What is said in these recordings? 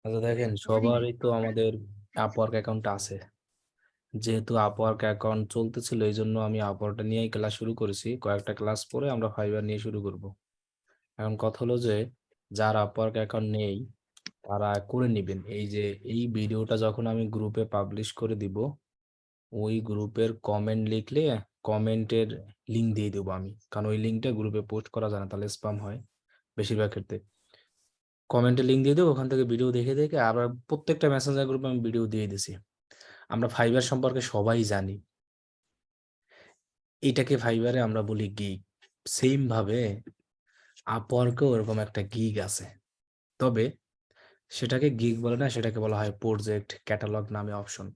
আচ্ছা দেখেন, সবারই তো আমাদের আপওয়ার্ক অ্যাকাউন্ট আছে। যেহেতু আপওয়ার্ক অ্যাকাউন্ট চলতেছিল, এই জন্য আমি আপওয়ার্কটা নিয়েই ক্লাস শুরু করেছি। কয়েকটা ক্লাস পরে আমরা ফাইবার নিয়ে শুরু করব। এখন কথা হলো যে, যার আপওয়ার্ক অ্যাকাউন্ট নেই তারা করে নিবেন। এই যে এই ভিডিওটা যখন আমি গ্রুপে পাবলিশ করে দিব, ওই গ্রুপের কমেন্ট লিখলে কমেন্টের লিঙ্ক দিয়ে দেবো আমি, কারণ ওই লিঙ্কটা গ্রুপে পোস্ট করা যায় না, তাহলে স্প্যাম হয় বেশিরভাগ ক্ষেত্রে। কমেন্টে লিঙ্ক দিয়ে দেবো, ওখান থেকে ভিডিও দেখে দেখে আবার প্রত্যেকটা মেসেঞ্জার গ্রুপে আমি ভিডিও দিয়ে দিছি। আমরা ফাইবার সম্পর্কে সবাই জানি, এটাকে ফাইবারে আমরা বলি গিগ। সেম ভাবে আপওয়ার্কেও এরকম একটা গিগ আছে, তবে সেটাকে গিগ বলে না, সেটাকে বলা হয় প্রজেক্ট ক্যাটালগ নামে অপশন।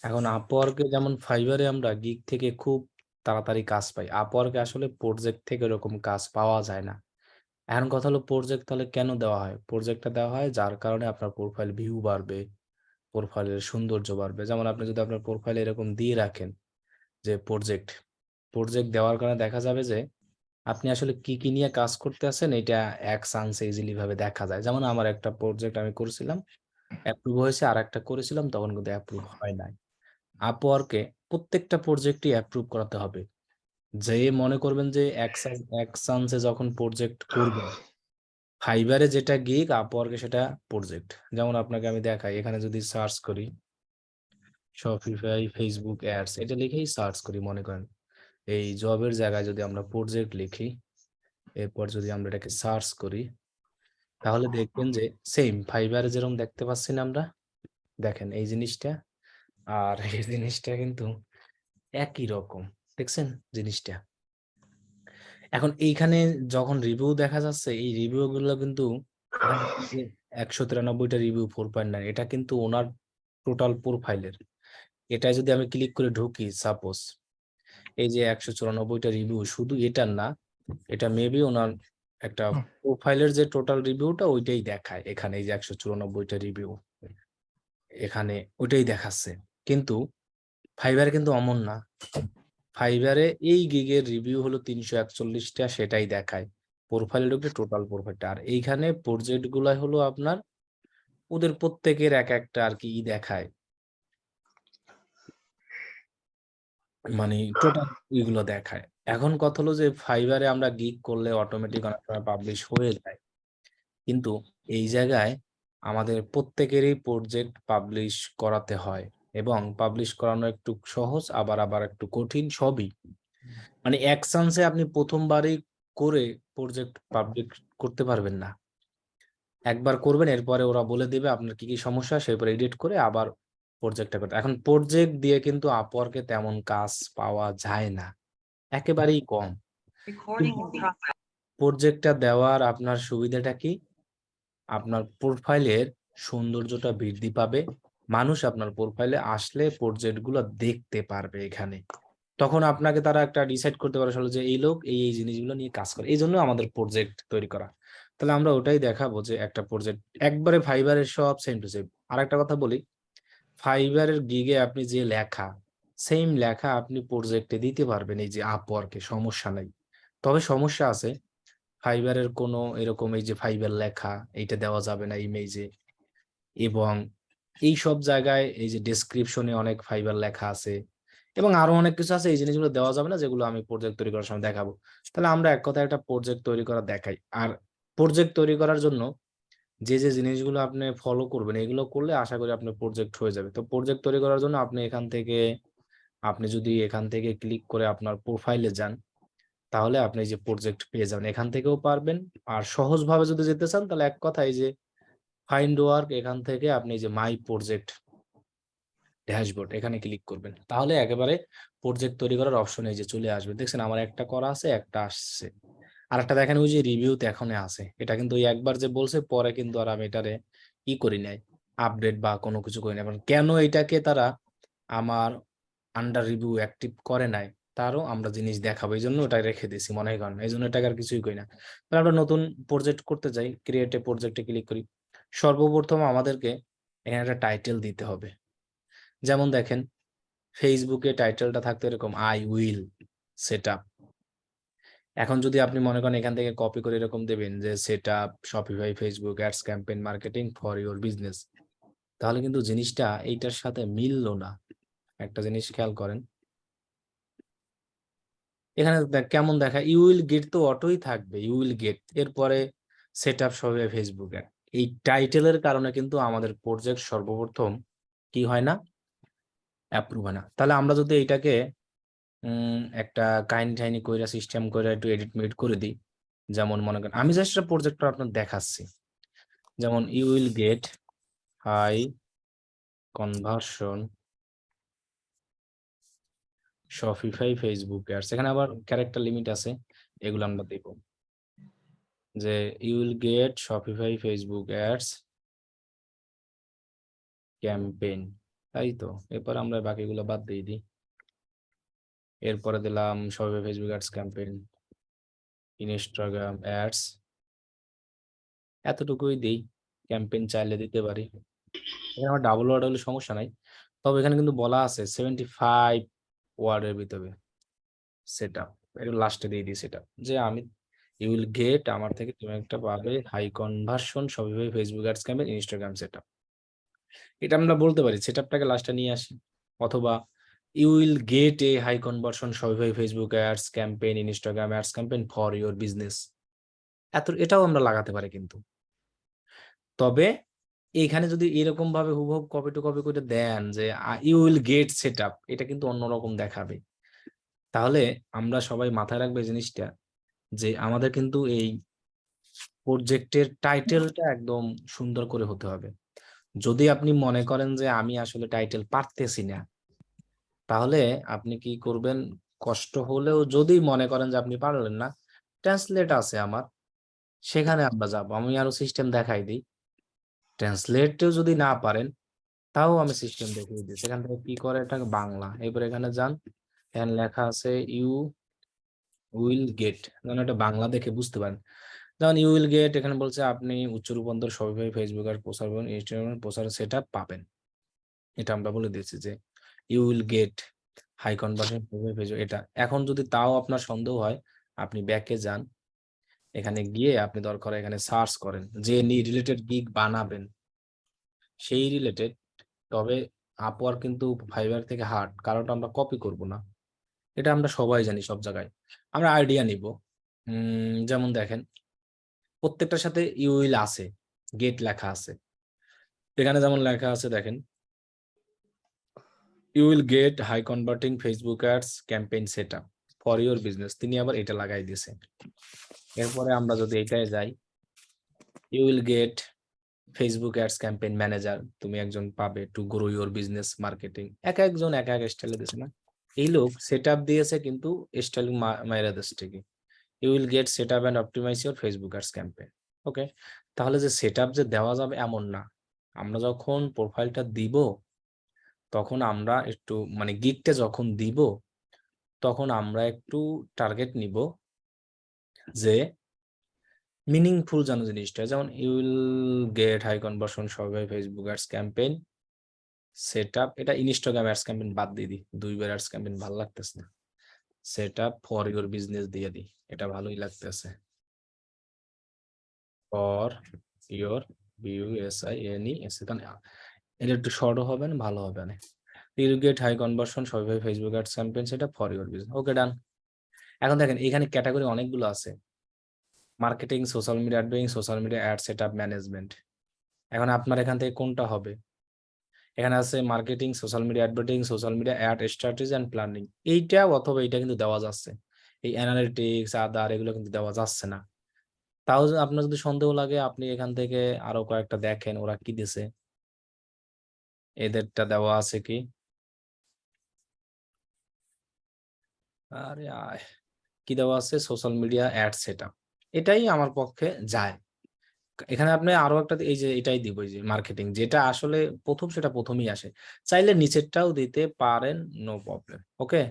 এখন আপওয়ার্কে যেমন ফাইবারে আমরা গিগ থেকে খুব তাড়াতাড়ি কাজ পাই, আপওয়ার্কে আসলে প্রজেক্ট থেকে এরকম কাজ পাওয়া যায় না। এখন কথা হলো, প্রজেক্ট তাহলে কেন দেওয়া হয়? প্রজেক্টটা দেওয়া হয় যার কারণে আপনার প্রোফাইল ভিউ বাড়বে, প্রোফাইলের সৌন্দর্য বাড়বে। যেমন আপনি যদি আপনার প্রোফাইলে এরকম দিয়ে রাখেন যে প্রজেক্ট, প্রজেক্ট দেওয়ার কারণে দেখা যাবে যে আপনি আসলে কি কি নিয়ে কাজ করতে আছেন, এটা এক চান্সে ইজিলি ভাবে দেখা যায়। যেমন আমার একটা প্রজেক্ট আমি করেছিলাম, অ্যাপ্রুভ হয়েছে, আর একটা করেছিলাম তখন কিন্তু অ্যাপ্রুভ হয় নাই। আপওয়ার্কে প্রত্যেকটা প্রজেক্টই অ্যাপ্রুভ করাতে হবে। যে মনে করবেন যে এক চান্সে যখন প্রজেক্ট করবেন, ফাইবারে যেটা গিগ আপওয়ার্কে সেটা প্রজেক্ট। যেমন আপনাকে আমি দেখাই, এখানে যদি সার্চ করি শপিফাই ফেসবুক অ্যাডস, এটা লিখেই সার্চ করি, মনে করেন এই জবের জায়গায় যদি আমরা প্রজেক্ট লিখি, এরপর যদি আমরা এটাকে সার্চ করি, তাহলে দেখবেন যে সেম ফাইবারে যেরকম দেখতে পাচ্ছি না আমরা, দেখেন এই জিনিসটা আর এই জিনিসটা কিন্তু একই রকম। দেখছেন জিনিসটা? এখন এইখানে যখন রিভিউ দেখা যাচ্ছে, এই রিভিউ গুলো কিন্তু এখানে 193টা রিভিউ 4.9, এটা কিন্তু ওনার টোটাল প্রোফাইলের। এটা যদি আমি ক্লিক করে ঢুকি, সাপোজ এই যে 194টা রিভিউ শুধু এটার না, এটা মেবি ওনার একটা প্রোফাইলের যে টোটাল রিভিউটা ওইটাই দেখায় এখানে। এই যে 194টা রিভিউ এখানে ওইটাই দেখাচ্ছে, কিন্তু ফাইবারে কিন্তু অমন না। ফাইবারে এই গিগের রিভিউ হলো 341টা, সেটাই দেখায় প্রোফাইলে ঢুকলে টোটাল প্রোফাইলটা। আর এইখানে প্রজেক্ট গুলাই হলো আপনার ওদের প্রত্যেকের এক একটা আর কি দেখায়, মানে টোটাল এগুলো দেখায়। এখন কথা হলো যে ফাইবারে আমরা গিগ করলে অটোমেটিক অনেক সময় পাবলিশ হয়ে যায়, কিন্তু এই জায়গায় আমাদের প্রত্যেকেরই প্রজেক্ট পাবলিশ করাতে হয়, এবং পাবলিশ করানো একটু সহজ, আবার আবার একটু কঠিন, সবই। মানে এক চান্সে আপনি প্রথমবারই করে প্রজেক্ট পাবলিক করতে পারবেন না। একবার করবেন, এরপরে ওরা বলে দিবে আপনার কি কি সমস্যা, সেরপর এডিট করে আবার প্রজেক্টটা করতে। এখন প্রজেক্ট দিয়ে কিন্তু আপওয়ার্কে তেমন কাজ পাওয়া যায় না, একেবারেই কম। কিন্তু প্রজেক্টটা দেওয়ার আপনার সুবিধাটা কি? আপনার প্রোফাইলের সৌন্দর্যটা বৃদ্ধি পাবে, মানুষ আপনার প্রোফাইলে আসলে প্রজেক্ট গুলো দেখতে পারবে এখানে। তখন আপনাকে তারা একটা ডিসাইড করতে পারে আসলে যে এই লোক এই জিনিসগুলো নিয়ে কাজ করে, এই জন্য আমাদের প্রজেক্ট তৈরি করা। তাহলে আমরা ওটাই দেখাবো যে একটা প্রজেক্ট একবারে ফাইবারের সব সেম টু সেম। আর একটা কথা বলি, ফাইবারের গিগে আপনি যে লেখা, সেম লেখা আপনি প্রজেক্টে দিতে পারবেন এই যে আপওয়ার্কে, সমস্যা নাই। তবে সমস্যা আছে, ফাইবারের কোনো এরকম এই যে ফাইবার লেখা এইটা দেওয়া যাবে না ইমেজে, এবং এই সব জায়গায় এই যে ডেসক্রিপশনে অনেক ফাইবার লেখা আছে, এবং আরো অনেক কিছু আছে, এই জিনিসগুলো দেওয়া যাবে না, যেগুলো আমি প্রজেক্ট তৈরি করার সময় দেখাবো। তাহলে আমরা এক কথায় একটা প্রজেক্ট তৈরি করা দেখাই। আর প্রজেক্ট তৈরি করার জন্য যে যে জিনিসগুলো আপনি ফলো করবেন, এগুলো করলে আশা করি আপনার প্রজেক্ট হয়ে যাবে। তো প্রজেক্ট তৈরি করার জন্য আপনি যদি এখান থেকে ক্লিক করে আপনার প্রোফাইলে যান, তাহলে আপনি এই যে প্রজেক্ট পেয়ে যাবেন, এখান থেকেও পারবেন। আর সহজভাবে যদি যেতে চান, তাহলে এক কথায় যে ফাইন্ড ওয়ার্ক, এখান থেকে আপনি যে মাই প্রজেক্ট ড্যাশবোর্ড এখানে ক্লিক করবেন, তাহলে একেবারে প্রজেক্ট তৈরি করার অপশন এই যে চলে আসবে। দেখছেন আমার একটা করা আছে, একটা আসছে। আর একটা দেখেন ওই যে রিভিউতে এখনো আছে, এটা কিন্তু ওই একবার যে বলছে, পরে কিন্তু আর আমি এটারে করি নাই, আপডেট বা কোনো কিছু করি নাই। এখন কেন এটাকে তারা আমার আন্ডার রিভিউ অ্যাক্টিভ করে নাই, তারও আমরা জিনিস দেখাবো, এই জন্য ওটা রেখে দিয়েছি মনে হয়, কারণ এই জন্য এটাকে আর কিছুই করি না। তাহলে আমরা নতুন প্রজেক্ট করতে যাই, ক্রিয়েট এ প্রজেক্টে ক্লিক করি। সর্বপ্রথম আমাদেরকে এখানে একটা টাইটেল দিতে হবে। যেমন দেখেন, ফেসবুকে টাইটেলটা থাকতো এরকম, আই উইল সেট আপ। এখন যদি আপনি মনে করেন এখান থেকে কপি করে এরকম দেবেন যে setup Shopify Facebook ads campaign marketing for your business, তাহলে কিন্তু জিনিসটা এইটার সাথে মিললো না। একটা জিনিস খেয়াল করেন, এখানে কেমন দেখায় ইউ উইল গেট তো অটোই থাকবে, ইউ উইল গেট, এরপরে সেটআপ শপিফাই ফেসবুক অ্যাড। এই টাইটেলের কারণে কিন্তু আমাদের প্রজেক্ট সর্বপ্রথম কি হয় না, অ্যাপ্রুভ হয় না। তাহলে আমরা যদি এইটাকে একটা কাহিনী টাইনি কইরা সিস্টেম কইরা একটু এডিট মেডিট করে দিই, যেমন মনে করেন আমি জাস্ট প্রজেক্টটা আপনার দেখাচ্ছি, যেমন you will get high conversion Shopify Facebook ads, এখানে আবার ক্যারেক্টার লিমিট আছে, এগুলো আমরা দেব যে you will get Shopify Facebook ads campaign, তাই তো। এরপর আমরা বাকিগুলো বাদ দিয়ে দিই, এরপরে দিলাম Shopify Facebook ads campaign Instagram ads, এতটুকুই দিই। ক্যাম্পেইন চাইলে দিতে পারি, এখানে আমার ডাবল ওয়ার্ড হলে সমস্যা নাই। তবে এখানে কিন্তু বলা আছে 75 ওয়ার্ডের ভিতরে সেটআপ, এটা লাস্টে দিয়ে দিই সেটআপ, যে আমি ইউ উইল গেট আমার থেকে তুমি একটা পাবে high conversion Shopify Facebook ads campaign Instagram setup. এটা আমরা বলতে পারি সেটআপটাকে লাস্টে নিয়ে আসি, অথবা you will get a high conversion Shopify Facebook ads campaign Instagram ads campaign for your business, এটাও আমরা লাগাতে পারি কিন্তু। তবে এইখানে যদি এরকম ভাবে হুবহু কপি টু কপি করে দেন যে ইউ উইল গেট সেটআপ, এটা কিন্তু অন্যরকম দেখাবে। তাহলে আমরা সবাই মাথায় রাখবে জিনিসটা, যে আমাদের কিন্তু এই প্রজেক্টের টাইটেলটা একদম সুন্দর করে হতে হবে। যদি আপনি মনে করেন যে আমি আসলে টাইটেল পারতেছি না, তাহলে আপনি কি করবেন, কষ্ট হলেও যদি মনে করেন যে আপনি পারলেন না, ট্রান্সলেট আছে আমার, সেখানে আমরা যাবো। আমি আরো সিস্টেম দেখাই দিই। ট্রান্সলেটেও যদি না পারেন, তাও আমি সিস্টেম দেখিয়ে দিই। সেখান থেকে কি করে এটা বাংলা। এবার এখানে যান, এখানে লেখা আছে ইউ উইল গেট, যেন এটা বাংলা দেখে বুঝতে পারেন। যেমন ইউ উইল গেট, এখানে বলছে আপনি উচ্চ রূপান্তর শপিফাই ফেসবুক আর প্রচার এবং ইনস্টাগ্রাম প্রচার সেটআপ পাবেন। এটা আমরা বলে দিয়েছি যে you will get high conversion Shopify Facebook, এটা। এখন যদি তাও আপনার সন্দেহ হয়, আপনি ব্যাকে যান, এখানে গিয়ে আপনি দরকার হয় এখানে সার্চ করেন যে রিলেটেড গিগ বানাবেন সেই রিলেটেড। তবে আপওয়ার্ক কিন্তু ফাইবার থেকে হার্ড, কারণ আমরা কপি করব না, এটা আমরা সবাই জানি সব জায়গায়। আমরা আইডিয়া নিব, যেমন দেখেন প্রত্যেকটার সাথে ইউ উইল আছে, গেট লেখা আছে। এখানে যেমন লেখা আছে দেখেন, you will get high converting Facebook ads campaign setup for your business, তিনি আবার এটা লাগাই দিয়েছে। এরপরে আমরা যদি এটাই যাই, you will get Facebook ads campaign manager, তুমি একজন পাবে to grow your business marketing. এক একজন এক এক স্টাইলে দিয়েছে না, এই লোক সেটআপ দিয়েছে কিন্তু স্টাইল মাইরা দিচ্ছে ঠিকই। You will get setup and optimize your Facebook ads campaign. Okay, তাহলে যে সেটআপ যে দেওয়া যাবে এমন না। আমরা যখন প্রোফাইলটা দিব, তখন আমরা একটু মানে গিগটা যখন দিব, তখন আমরা একটু টার্গেট নিব যে মিনিংফুল যেন জিনিসটা, যেমন you will get high conversion সবাই ফেসবুক অ্যাডস ক্যাম্পেইন সেটআপ, এটা ইনস্টাগ্রাম অ্যাডস ক্যাম্পেইন বাদ দিয়ে দিই, দুইবার অ্যাডস ক্যাম্পেইন ভালো লাগতেছে না, সেটআপ ফর ইওর বিজনেস দিয়ে দিই, এটা ভালোই লাগতেছে। ফর ইওর বিউএসআইএনইএস, কারণ এটা একটু শর্টও হবে না, ভালো হবে না। ইউ গেট হাই কনভার্সন সবাই Facebook ads campaign setup for your business. Okay, done. এখন দেখেন এখানে ক্যাটাগরি অনেকগুলো আছে, marketing, social media advertising, social media ad setup management. এখন আপনার এখান থেকে কোনটা হবে? এখানে আছে marketing, social media advertising, social media ad strategy and planning, এইটা অথবা এইটা কিন্তু দেওয়া যাচ্ছে। এই অ্যানালিটিক্স আদার এগুলো কিন্তু দেওয়া যাচ্ছে না। তাও আপনার যদি সন্দেহ লাগে, আপনি এখান থেকে আরো কয়েকটা দেখেন ওরা কি দিছে, এদেরটা দেওয়া আছে কি, আরে আয়, কি দেওয়া আছে, সোশ্যাল মিডিয়া অ্যাড সেটআপ, এটাই আমার পক্ষে যায়। এখানে আপনি আরো একটা এই যে এটাই দিব, এই যে মার্কেটিং যেটা আসলে প্রথম, সেটা প্রথমেই আসে। চাইলে নিচেরটাও দিতে পারেন, নো প্রবলেম। ওকে,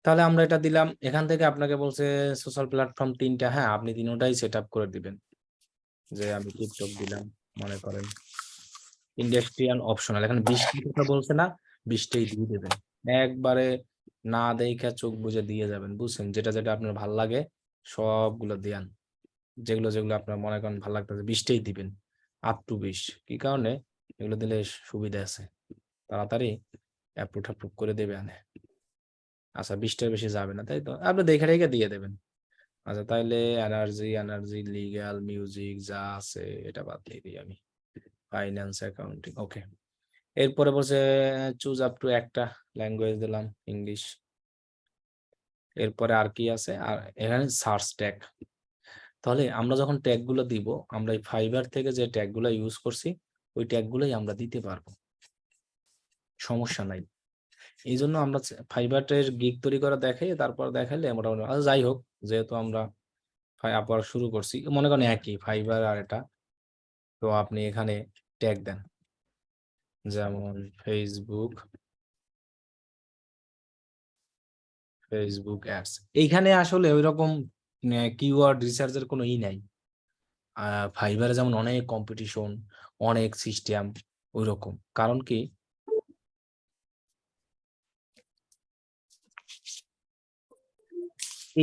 তাহলে আমরা এটা দিলাম। এখান থেকে আপনাকে বলছে সোশ্যাল প্ল্যাটফর্ম ৩টা, হ্যাঁ আপনি ৩টাই সেটআপ করে দিবেন। যে আমি টিকটক দিলাম মনে করেন, ইন্ডাস্ট্রিয়াল অপশনাল, এখানে ২০টি কথা বলছে না, ২০টাই দিয়ে দেবেন একবারে। না দেখা চোখ বুজে দিয়ে যাবেন, বুঝছেন? যেটা যেটা আপনার ভাল লাগে সবগুলো দেন। যেগুলো যেগুলো আপনার মনে করেন ভাল লাগতেছে 20টাই দিবেন, আপ টু 20। কি কারণে? এগুলো দিলে সুবিধা আছে, তাড়াতাড়ি অ্যাপ্রুভ করে দেবে আনে। আচ্ছা, 20টার বেশি যাবে না, তাই তো? আপনি দেখে রেখে দিয়ে দেবেন। আচ্ছা, তাইলে এনার্জি, লিগ্যাল, মিউজিক যা আছে এটা বাদ দিয়ে দিই আমি। ফাইন্যান্স, অ্যাকাউন্টিং, ওকে। এরপরে বলছে চুজ আপ টু একটা ল্যাঙ্গুয়েজ দিলাম, ইংলিশ। এরপরে আর কি আছে? আর এখানে সার্চ ট্যাগ। তাহলে আমরা যখন ট্যাগ গুলো দিব, আমরা এই ফাইবার থেকে যে ট্যাগ গুলো ইউজ করছি, ওই ট্যাগ গুলোই আমরা দিতে পারবো, সমস্যা নাই। এই জন্য আমরা ফাইবারের গিগ তৈরি করা দেখাই, তারপর দেখাইলে মোটামুটি। আচ্ছা, যাই হোক, যেহেতু আমরা আবার শুরু করছি, মনে করেন একই ফাইবার আর এটা, তো আপনি এখানে ট্যাগ দেন, যেমন ফেসবুক অ্যাডস। এইখানে আসলে ওইরকম কিওয়ার্ড রিসার্চের কোনো নাই। ফাইবারে যেমন অনেক কম্পিটিশন, অনেক সিস্টেম ওইরকম। কারণ কি?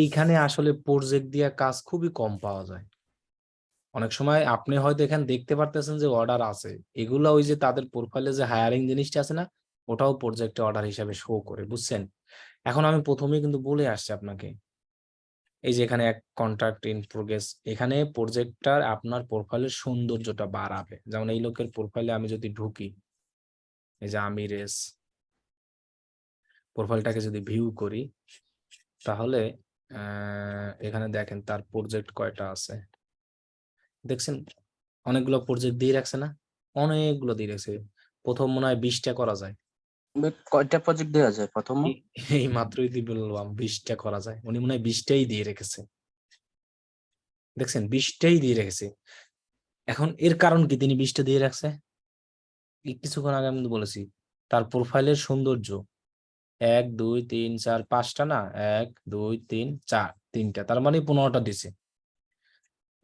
এইখানে আসলে প্রজেক্ট দিয়া কাজ খুবই কম পাওয়া যায়। অনেক সময় আপনি হয়তো এখানে দেখতে পারতেছেন যে অর্ডার আছে। এগুলা ওই যে তাদের প্রোফাইলে যে হায়ারিং জিনিসটা আছে না? ওটাও প্রজেক্টে অর্ডার হিসাবে শো করে, বুঝছেন? এখন আমি ১ম এই কিন্তু বলে আসছি আপনাকে। এই যে এখানে এক কন্ট্রাক্ট ইন প্রোগ্রেস, এখানে প্রজেক্টটার আপনার প্রোফাইলের সৌন্দর্যটা বাড়াবে। যেমন এই লোকের প্রোফাইলে আমি যদি ঢুকি, এই যে আমির এস, প্রোফাইলটাকে যদি ভিউ করি, তাহলে এখানে দেখেন তার প্রজেক্ট কয়টা আছে। দেখছেন? অনেকগুলো প্রজেক্ট দিয়ে রাখছে না? অনেকগুলো দিয়ে রাখছে। ১ম মনে হয় ২০ টা করা যায়। কয়টা প্রজেক্ট দেওয়া যায় প্রথম? এই মাত্রই বললাম ২০ টা করা যায়। উনি মনে হয় ২০ টাই দিয়ে রেখেছে। দেখছেন? ২০ টাই দিয়ে রেখেছে। এখন এর কারণ কি তিনি ২০ টা দিয়ে রাখছে? কিছুক্ষণ আগে আমি কিন্তু বলেছি। তার প্রোফাইলের সৌন্দর্য। ১, ২, ৩, ৪, ৫ টা না? ১, ২, ৩, ৪, ৩ টা। তার মানে ১৫ টা দিছে।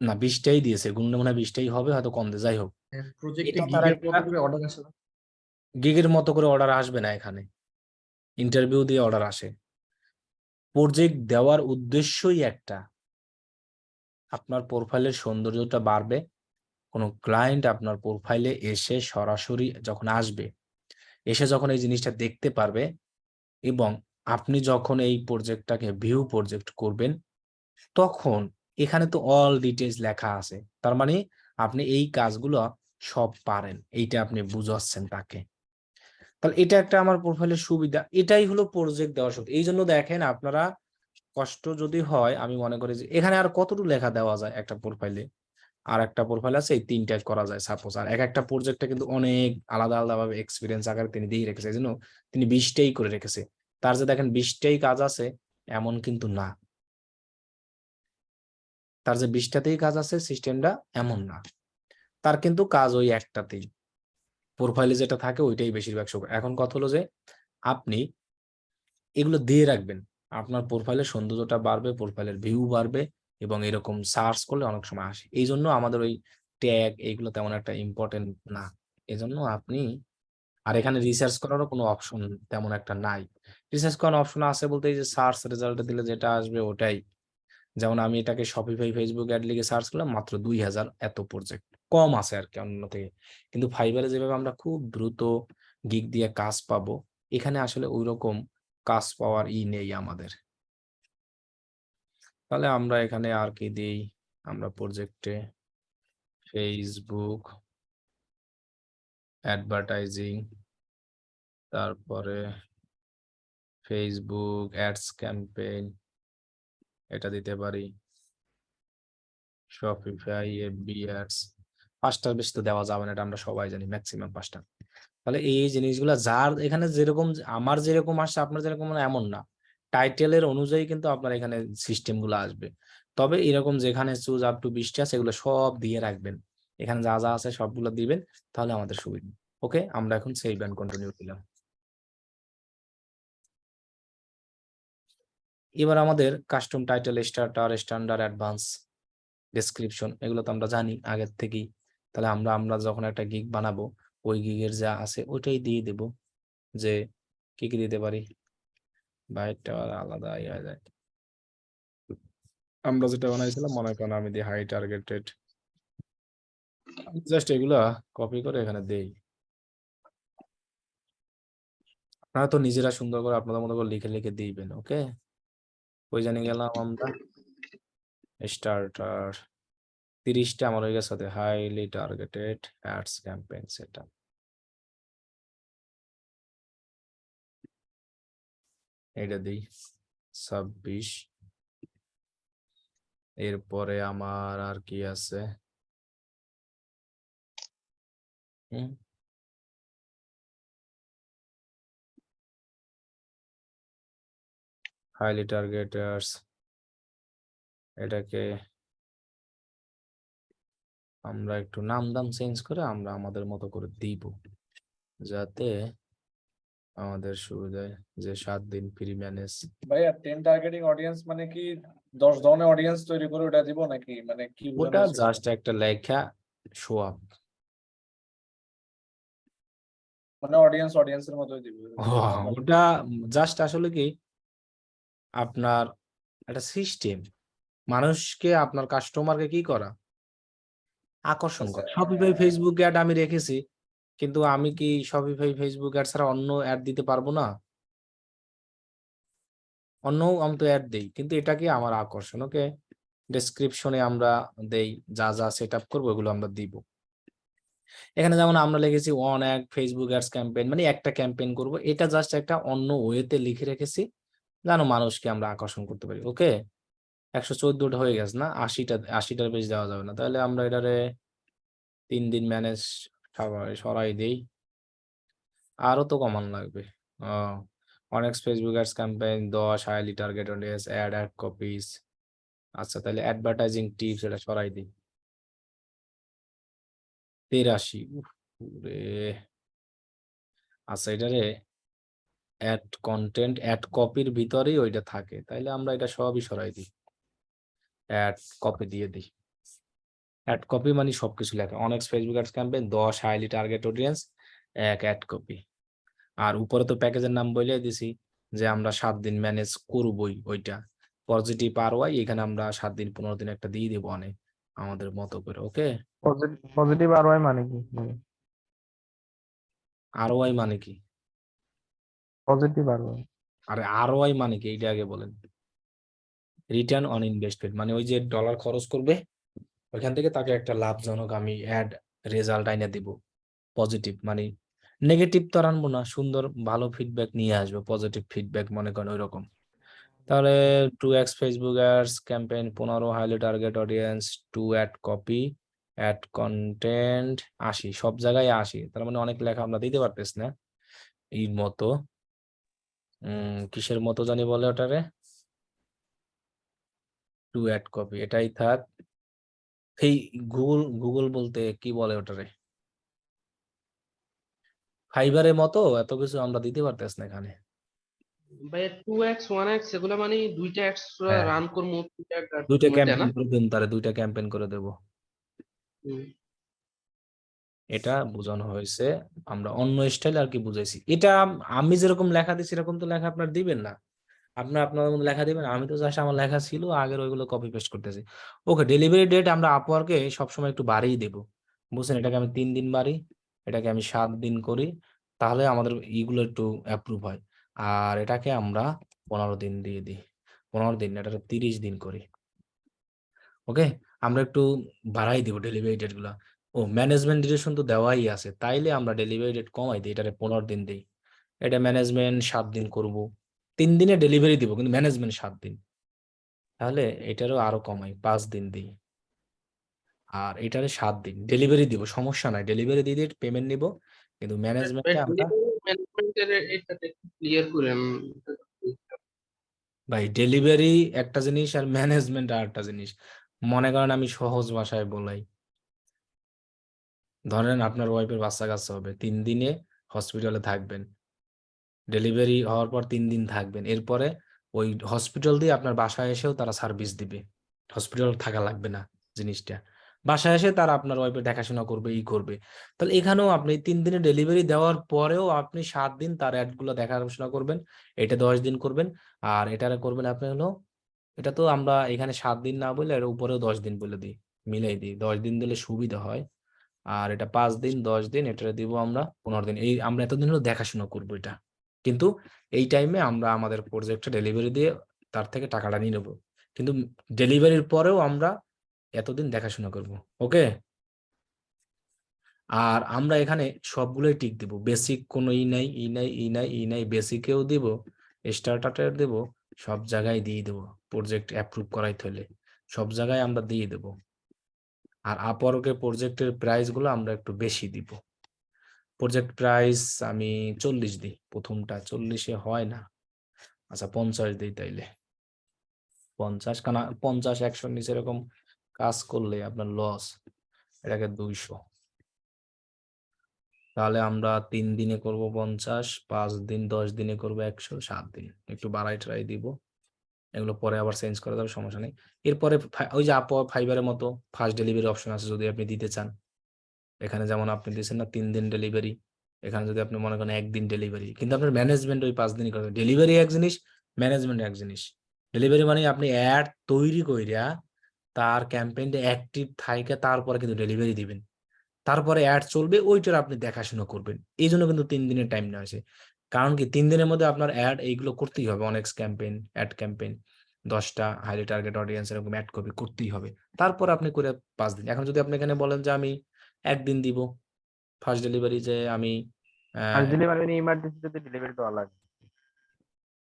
না, ২০ টাই দিয়েছে। গুণলে মনে হয় ২০ টাই হবে, হয়তো কম, যাই হোক। প্রজেক্টে এটা তার গিগের একটা মতো করে অর্ডার আসে না? গিগের মতো করে অর্ডার আসবে না এখানে। ইন্টারভিউ দিয়ে অর্ডার আসে। প্রজেক্ট দেওয়ার উদ্দেশ্যই একটা, আপনার প্রোফাইলের সৌন্দর্যটা বাড়বে। কোনো ক্লায়েন্ট আপনার প্রোফাইলে এসে সরাসরি যখন আসবে, এসে যখন এই জিনিসটা দেখতে পারবে, এবং আপনি যখন এই প্রজেক্টটাকে ভিউ প্রজেক্ট করবেন, তখন এখানে তো অল ডিটেইলস লেখা আছে। তার মানে আপনি এই কাজগুলো সব পারেন। এইটা আপনি বুঝাচ্ছেন তাকে। তাহলে এটা একটা আমার প্রোফাইলের সুবিধা। এটাই হলো প্রজেক্ট দেওয়ার সুবিধা। এইজন্য দেখেন আপনারা, কষ্ট যদি হয়, আমি মনে করি যে এখানে আর কতটুকু লেখা দেওয়া যায় একটা প্রোফাইলে? আর একটা প্রোফাইল আছে, এই ৩ টা করা যায় সাপোজ। আর একেকটা প্রজেক্টে কিন্তু অনেক আলাদা ভাবে এক্সপেরিয়েন্স আকারে তিনি দিয়ে রেখেছে। এজন্য তিনি ২০ টাই করে রেখেছে। তার যে দেখেন ২০ টাই কাজ আছে, এমন কিন্তু না। তার যে ২০ টাতেই কাজ আছে সিস্টেমটা, এমন না। তার কিন্তু কাজ ওই একটাতেই। প্রোফাইলে যেটা থাকে ওইটাই বেশিরভাগ সময়। এখন কথা হলো যে আপনি এগুলো দিয়ে রাখবেন। আপনার প্রোফাইলের সৌন্দর্যটা বাড়বে, প্রোফাইলের ভিউ বাড়বে, এবং এরকম সার্চ করলে অনেক সময় আসে। এইজন্য আমাদের ওই ট্যাগ এইগুলো তেমন একটা ইম্পোর্টেন্ট না। এজন্য আপনি, আর এখানে রিসার্চ করারও কোনো অপশন তেমন একটা নাই। রিসার্চ করার অপশন আছে বলতে এই যে সার্চ রেজাল্ট দিলে যেটা আসবে ওটাই। যেমন আমি এটাকে Shopify Facebook এড লিগে সার্চ করলাম, মাত্র ২০০০ এত প্রজেক্ট। কম আছে আরকি অন্য থেকে। কিন্তু ফাইবার এ যেভাবে আমরা খুব দ্রুত গিগ দিয়ে কাজ পাবো, এখানে আসলে ঐরকম কাজ পাওয়ার নেই আমাদের। তাহলে আমরা এখানে আর কি দেই? আমরা প্রজেক্টে Facebook অ্যাডভার্টাইজিং, তারপরে Facebook অ্যাডস ক্যাম্পেইন এটা দিতে পারি। Shopify FB ads. ৫ টার বেশি তো দেওয়া যাবে না, এটা আমরা সবাই জানি, মেক্সিমাম ৫ টা। তাহলে এই জিনিসগুলা যার এখানে যেরকম, আমার যেরকম আসছে আপনার যেরকম এমন না। টাইটেলের অনুযায়ী কিন্তু আপনার এখানে সিস্টেম গুলো আসবে। তবে এরকম যেখানে চুজ আপ টু ২০ টা সেগুলো সব দিয়ে রাখবেন। এখানে যা যা আছে সবগুলো দিবেন, তাহলে আমাদের সুবিধা। ওকে, আমরা এখন সেভ এন্ড কন্টিনিউ দিলাম। এবার আমাদের custom title, starter, standard, advance, description এগুলো তো আমরা জানি আগের থেকেই। তাহলে আমরা যখন একটা গিগ বানাবো, ওই গিগের যা আছে ওইটাই দিয়ে দেব। যে কি দিতে পারি? বাইরটা আলাদা হয়ে যায়। আমরা যেটা বানাইছিলাম মনে করেন আমি দিই হাই টার্গেটেড। আমি জাস্ট এগুলা কপি করে এখানে দেই। আপনারা তো নিজেরা সুন্দর করে আপনাদের মতো করে লিখে দিবেন। ওকে, কই জানি গেলাম আমরা? স্টার্টার 30টা আমার হয়ে গেছে হাইলি টার্গেটেড অ্যাডস ক্যাম্পেইন সেটা। এটা দিই 26। এরপরে আমার আর কি আছে? হাইলি টার্গেটার্স, এটাকে আমরা একটু নাম দাম চেঞ্জ করে আমরা আমাদের মতো করে দিব, যাতে আমাদের সুবিধায় যে 7 দিন ফ্রি ম্যানেজ। ভাইয়া 10 টার্গেটিং অডিয়েন্স মানে কি 10 ধরনের অডিয়েন্স তৈরি করে ওটা দিব নাকি, মানে কি বোঝানো ওটা হয়েছে? জাস্ট একটা লেখা শো আপ। মানে অডিয়েন্সের মতোই দিব ওটা জাস্ট আসলে কি আপনার একটা সিস্টেম, মানুষকে আপনার কাস্টমারকে কি করা, আকর্ষণ করা। শপিফাই ফেসবুক অ্যাড আমি রেখেছি, কিন্তু আমি কি শপিফাই ফেসবুক অ্যাড ছাড়া অন্য অ্যাড দিতে পারবো না? অন্য আমি তো অ্যাড দেই, কিন্তু এটা কি আমার আকর্ষণ। ওকে, ডেসক্রিপশনে আমরা দেই যা যা সেট আপ করবো ওগুলো আমরা দিব। এখানে যেমন আমরা লিখেছি অন এক ফেসবুক অ্যাডস ক্যাম্পেইন, মানে একটা ক্যাম্পেইন করব। এটা জাস্ট একটা অন্য ওয়েতে লিখে রেখেছি যেন মানুষকে আমরা আকর্ষণ করতে পারি। ওকে, 114টা হয়ে গেছে না? 80টার বেশি দেওয়া যাবে না। তাহলে আমরা এটারে 3 দিন ম্যানেজ সরাই দেই। আরো তো কমান লাগবে। অনেক Facebook ads campaign 10 highly target audience ad copies. আচ্ছা, তাহলে অ্যাডভার্টাইজিং টিপস এটা সরাই দিই। 83। রে, আচ্ছা এটারে অ্যাড কন্টেন্ট অ্যাড কপির ভিতরেই ওইটা থাকে, তাইলে আমরা এটা সবই সরাই দিই, অ্যাড কপি দিয়ে দিই। অ্যাড কপি মানে সবকিছু লেখা, অনেক Facebook ads campaign 10 highly target audience এক অ্যাড কপি। আর উপরে তো প্যাকেজের নাম বলে দিছি যে আমরা 7 দিন ম্যানেজ করবই, ওইটা পজিটিভ ROI। এখানে আমরা 7 দিন 15 দিন একটা দিয়ে দিব অনেক আমাদের মতো করে। ওকে, পজিটিভ আরওআই মানে কি? ROI মানে কি? পজিটিভ আরওআই আরে ROI মানে কি এইটা আগে বলেন। রিটার্ন অন ইনভেস্টমেন্ট, মানে ওই যে ডলার খরচ করবে ওইখান থেকে তাকে একটা লাভজনক আমি অ্যাড রেজাল্ট আইনা দিব। পজিটিভ মানে নেগেটিভ তো আর আনবো না, সুন্দর ভালো ফিডব্যাক নিয়ে আসবো, পজিটিভ ফিডব্যাক মনে করেন ওইরকম। তাহলে 2x Facebook ads campaign 15 highly target audience 2 ad copy ad content 80, সব জায়গায় 80। তার মানে অনেক লেখা আমরা দিতে পারতেছি না। এই মতো কিসের মতো জানি বলে ওটারে, 2 অ্যাড কপি এটাই থাক। এই গুগল বলতে কি বলে ওটারে, ফাইবারের মতো এত কিছু আমরা দিতে পারতেছি না এখানে। ভাইয়া 2x 1x এগুলো মানে দুইটা অ্যাডস হ্যাঁ, রান করবো দুইটা দুইটা এটা না? ক্যাম্পেইন করে দেন, তারে দুইটা ক্যাম্পেইন করে দেব। হুম। এটা বোঝানো হয়েছে, আমরা অন্য স্টাইল আর কি বুঝাইছি। এটা আমি যেরকম লেখা দিচ্ছি এরকম তো লেখা আপনার দিবেন না, আপনার আপনার মতো লেখা দিবেন। আমি তো জাস্ট আমার লেখা ছিল আগের ওইগুলো কপি পেস্ট করতেছি। ওকে, ডেলিভারি ডেট আমরা আপওয়ার্কে সবসময় একটু বাড়িয়ে দেব, বুঝছেন? এটাকে আমি 3 দিন বাড়ি, এটাকে আমি 7 দিন করি, তাহলে আমাদের ইগুলো একটু অ্যাপ্রুভ হয়। আর এটাকে আমরা 15 দিন দিয়ে দিই, 15 দিন না, এটাকে 30 দিন করি। ওকে, আমরা একটু বাড়াই দিব ডেলিভারি ডেট গুলা। ও ম্যানেজমেন্ট ডিউরেশন তো দেওয়াই আছে, তাইলে আমরা ডেলিভারি ডেট কমাই দিই, এটারে 15 দিন দিই। এটা ম্যানেজমেন্ট 7 দিন করব, 3 দিনে ডেলিভারি দিব কিন্তু ম্যানেজমেন্ট 7 দিন। তাহলে এটারও আরো কমাই, 5 দিন দিই। আর এটারে 7 দিন ডেলিভারি দিব, সমস্যা নাই, ডেলিভারি দিয়ে দিয়ে পেমেন্ট নিব, কিন্তু ম্যানেজমেন্টে আমরা ম্যানেজমেন্টের এটাতে ক্লিয়ার করেন। ভাই ডেলিভারি একটা জিনিস আর ম্যানেজমেন্ট আর একটা জিনিস। মনে করেন আমি সহজ ভাষায় বলাই, ধরেন আপনার ওয়াইফের বাচ্চা কাচ্চা হবে, 3 দিনে হসপিটালে থাকবেন, ডেলিভারি হওয়ার পর 3 দিন থাকবেন, এরপরে ওই হসপিটাল দিয়ে আপনার বাসায় এসেও তারা সার্ভিস দিবে, হসপিটাল থাকা লাগবে না জিনিসটা। বাসায় এসে তারা আপনার ওয়াইফের দেখাশোনা করবে, করবে। তাহলে এখানেও আপনি 3 দিনে ডেলিভারি দেওয়ার পরেও আপনি 7 দিন তার অ্যাড গুলো দেখাশোনা করবেন, এটা 10 দিন করবেন। আর এটা করবেন আপনি হলো, এটা তো আমরা এখানে 7 দিন না বলে এর উপরেও 10 দিন বলে দিই, মিলাই দিই, 10 দিন দিলে সুবিধা হয়। আর এটা 5 দিন, 10 দিন, এটা দিব আমরা 15 দিন। এই আমরা এতদিন হলো দেখাশোনা করবো এটা, কিন্তু এই টাইমে আমরা আমাদের প্রজেক্টটা ডেলিভারি দিয়ে তার থেকে টাকাটা নিয়ে নেবো, কিন্তু ডেলিভারির পরেও আমরা এতদিন দেখাশোনা করব। ওকে। আর আমরা এখানে সবগুলোই টিক দিব, বেসিক কোনো ই নাই, বেসিকেও দিব, স্টার্টারের দেব, সব জায়গায় দিয়ে দেবো। প্রজেক্ট অ্যাপ্রুভ করাইতে হলে সব জায়গায় আমরা দিয়ে দেব। আর আপওয়ার্কে প্রজেক্টের প্রাইস গুলো আমরা একটু বেশি দিব। প্রজেক্ট প্রাইস আমি 40 দিই, প্রথমটা 40-এ হয় না, আচ্ছা 50 দিই তাইলে। 50, কারণ 50-100 নিচে এরকম কাজ করলে আপনার লস, এটাকে 200। তাহলে আমরা 3 দিনে করব 50, 5 দিন, 10 দিনে করব 100, 7 দিন একটু বাড়াই ট্রাই দিব। এগুলো পরে আবার চেঞ্জ করা যাবে, সমস্যা নেই। এরপরে ওই যে ফাইবারের মতো ফাস্ট ডেলিভারি অপশন আছে, যদি আপনি দিতে চান। এখানে যেমন আপনি দিচ্ছেন না 3 দিন ডেলিভারি, এখানে যদি আপনি মনে করেন 1 দিন ডেলিভারি, কিন্তু আপনার ম্যানেজমেন্ট ওই 5 দিনই করবে। ডেলিভারি এক জিনিস, ম্যানেজমেন্ট এক জিনিস। ডেলিভারি মানে আপনি অ্যাড তৈরি কইরা তার ক্যাম্পেইনটা অ্যাক্টিভ থাইকা তারপরে কিন্তু ডেলিভারি দিবেন, তারপরে অ্যাড চলবে, ওইটার আপনি দেখাশোনা করবেন। এই জন্য কিন্তু 3 দিনের টাইম নেওয়া হয়েছে। কারণ কি 3 দিনের মধ্যে আপনার অ্যাড এইগুলো করতেই হবে, অনেক ক্যাম্পেইন, অ্যাড ক্যাম্পেইন 10টা হাইলি টার্গেট অডিয়েন্স এরকম অ্যাড কপি করতেই হবে। তারপর আপনি করে 5 দিন। এখন যদি আপনি এখানে বলেন যে আমি 1 দিন দিব ফার্স্ট ডেলিভারি, যে আমি আর ডেলিভারি ইমার্জেন্সি যদি ডেলিভারি দেওয়া লাগে,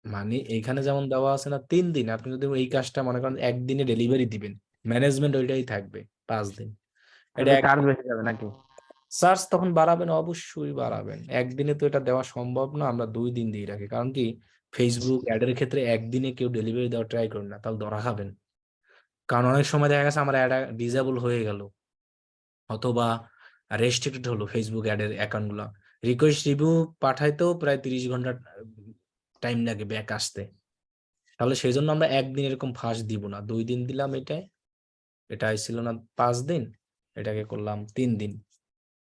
মানে এইখানে যেমন দেওয়া আছে না 3 দিন, আপনি যদি এই কাজটা মনে করেন 1 দিনে ডেলিভারি দিবেন, ম্যানেজমেন্ট ওইটাই থাকবে 5 দিন। এটা চার্জ বেশি যাবে নাকি? চার্জ তখন বাড়াবেন, অবশ্যই বাড়াবেন। একদিনে তো এটা দেওয়া সম্ভব না, আমরা 2 দিন দিয়ে রাখি। কারণ কি ফেসবুক অ্যাডের ক্ষেত্রে একদিনে কেউ ডেলিভারি দেওয়া ট্রাই করেন না, তাহলে ধরা খাবেন। কারণ অনেক সময় দেখা গেছে আমার অ্যাড ডিসেবল হয়ে গেল, অথবা রেস্ট্রিক্টেড হলো ফেসবুক অ্যাডের অ্যাকাউন্ট গুলা, রিকোয়েস্ট রিভিউ পাঠাইতেও প্রায় 30 ঘন্টা টাইম লাগে ব্যাক আসতে। তাহলে সেই জন্য আমরা একদিন এরকম ফাঁস দিব না, 2 দিন দিলাম। এটা ছিল না 5 দিন, এটাকে করলাম 3 দিন।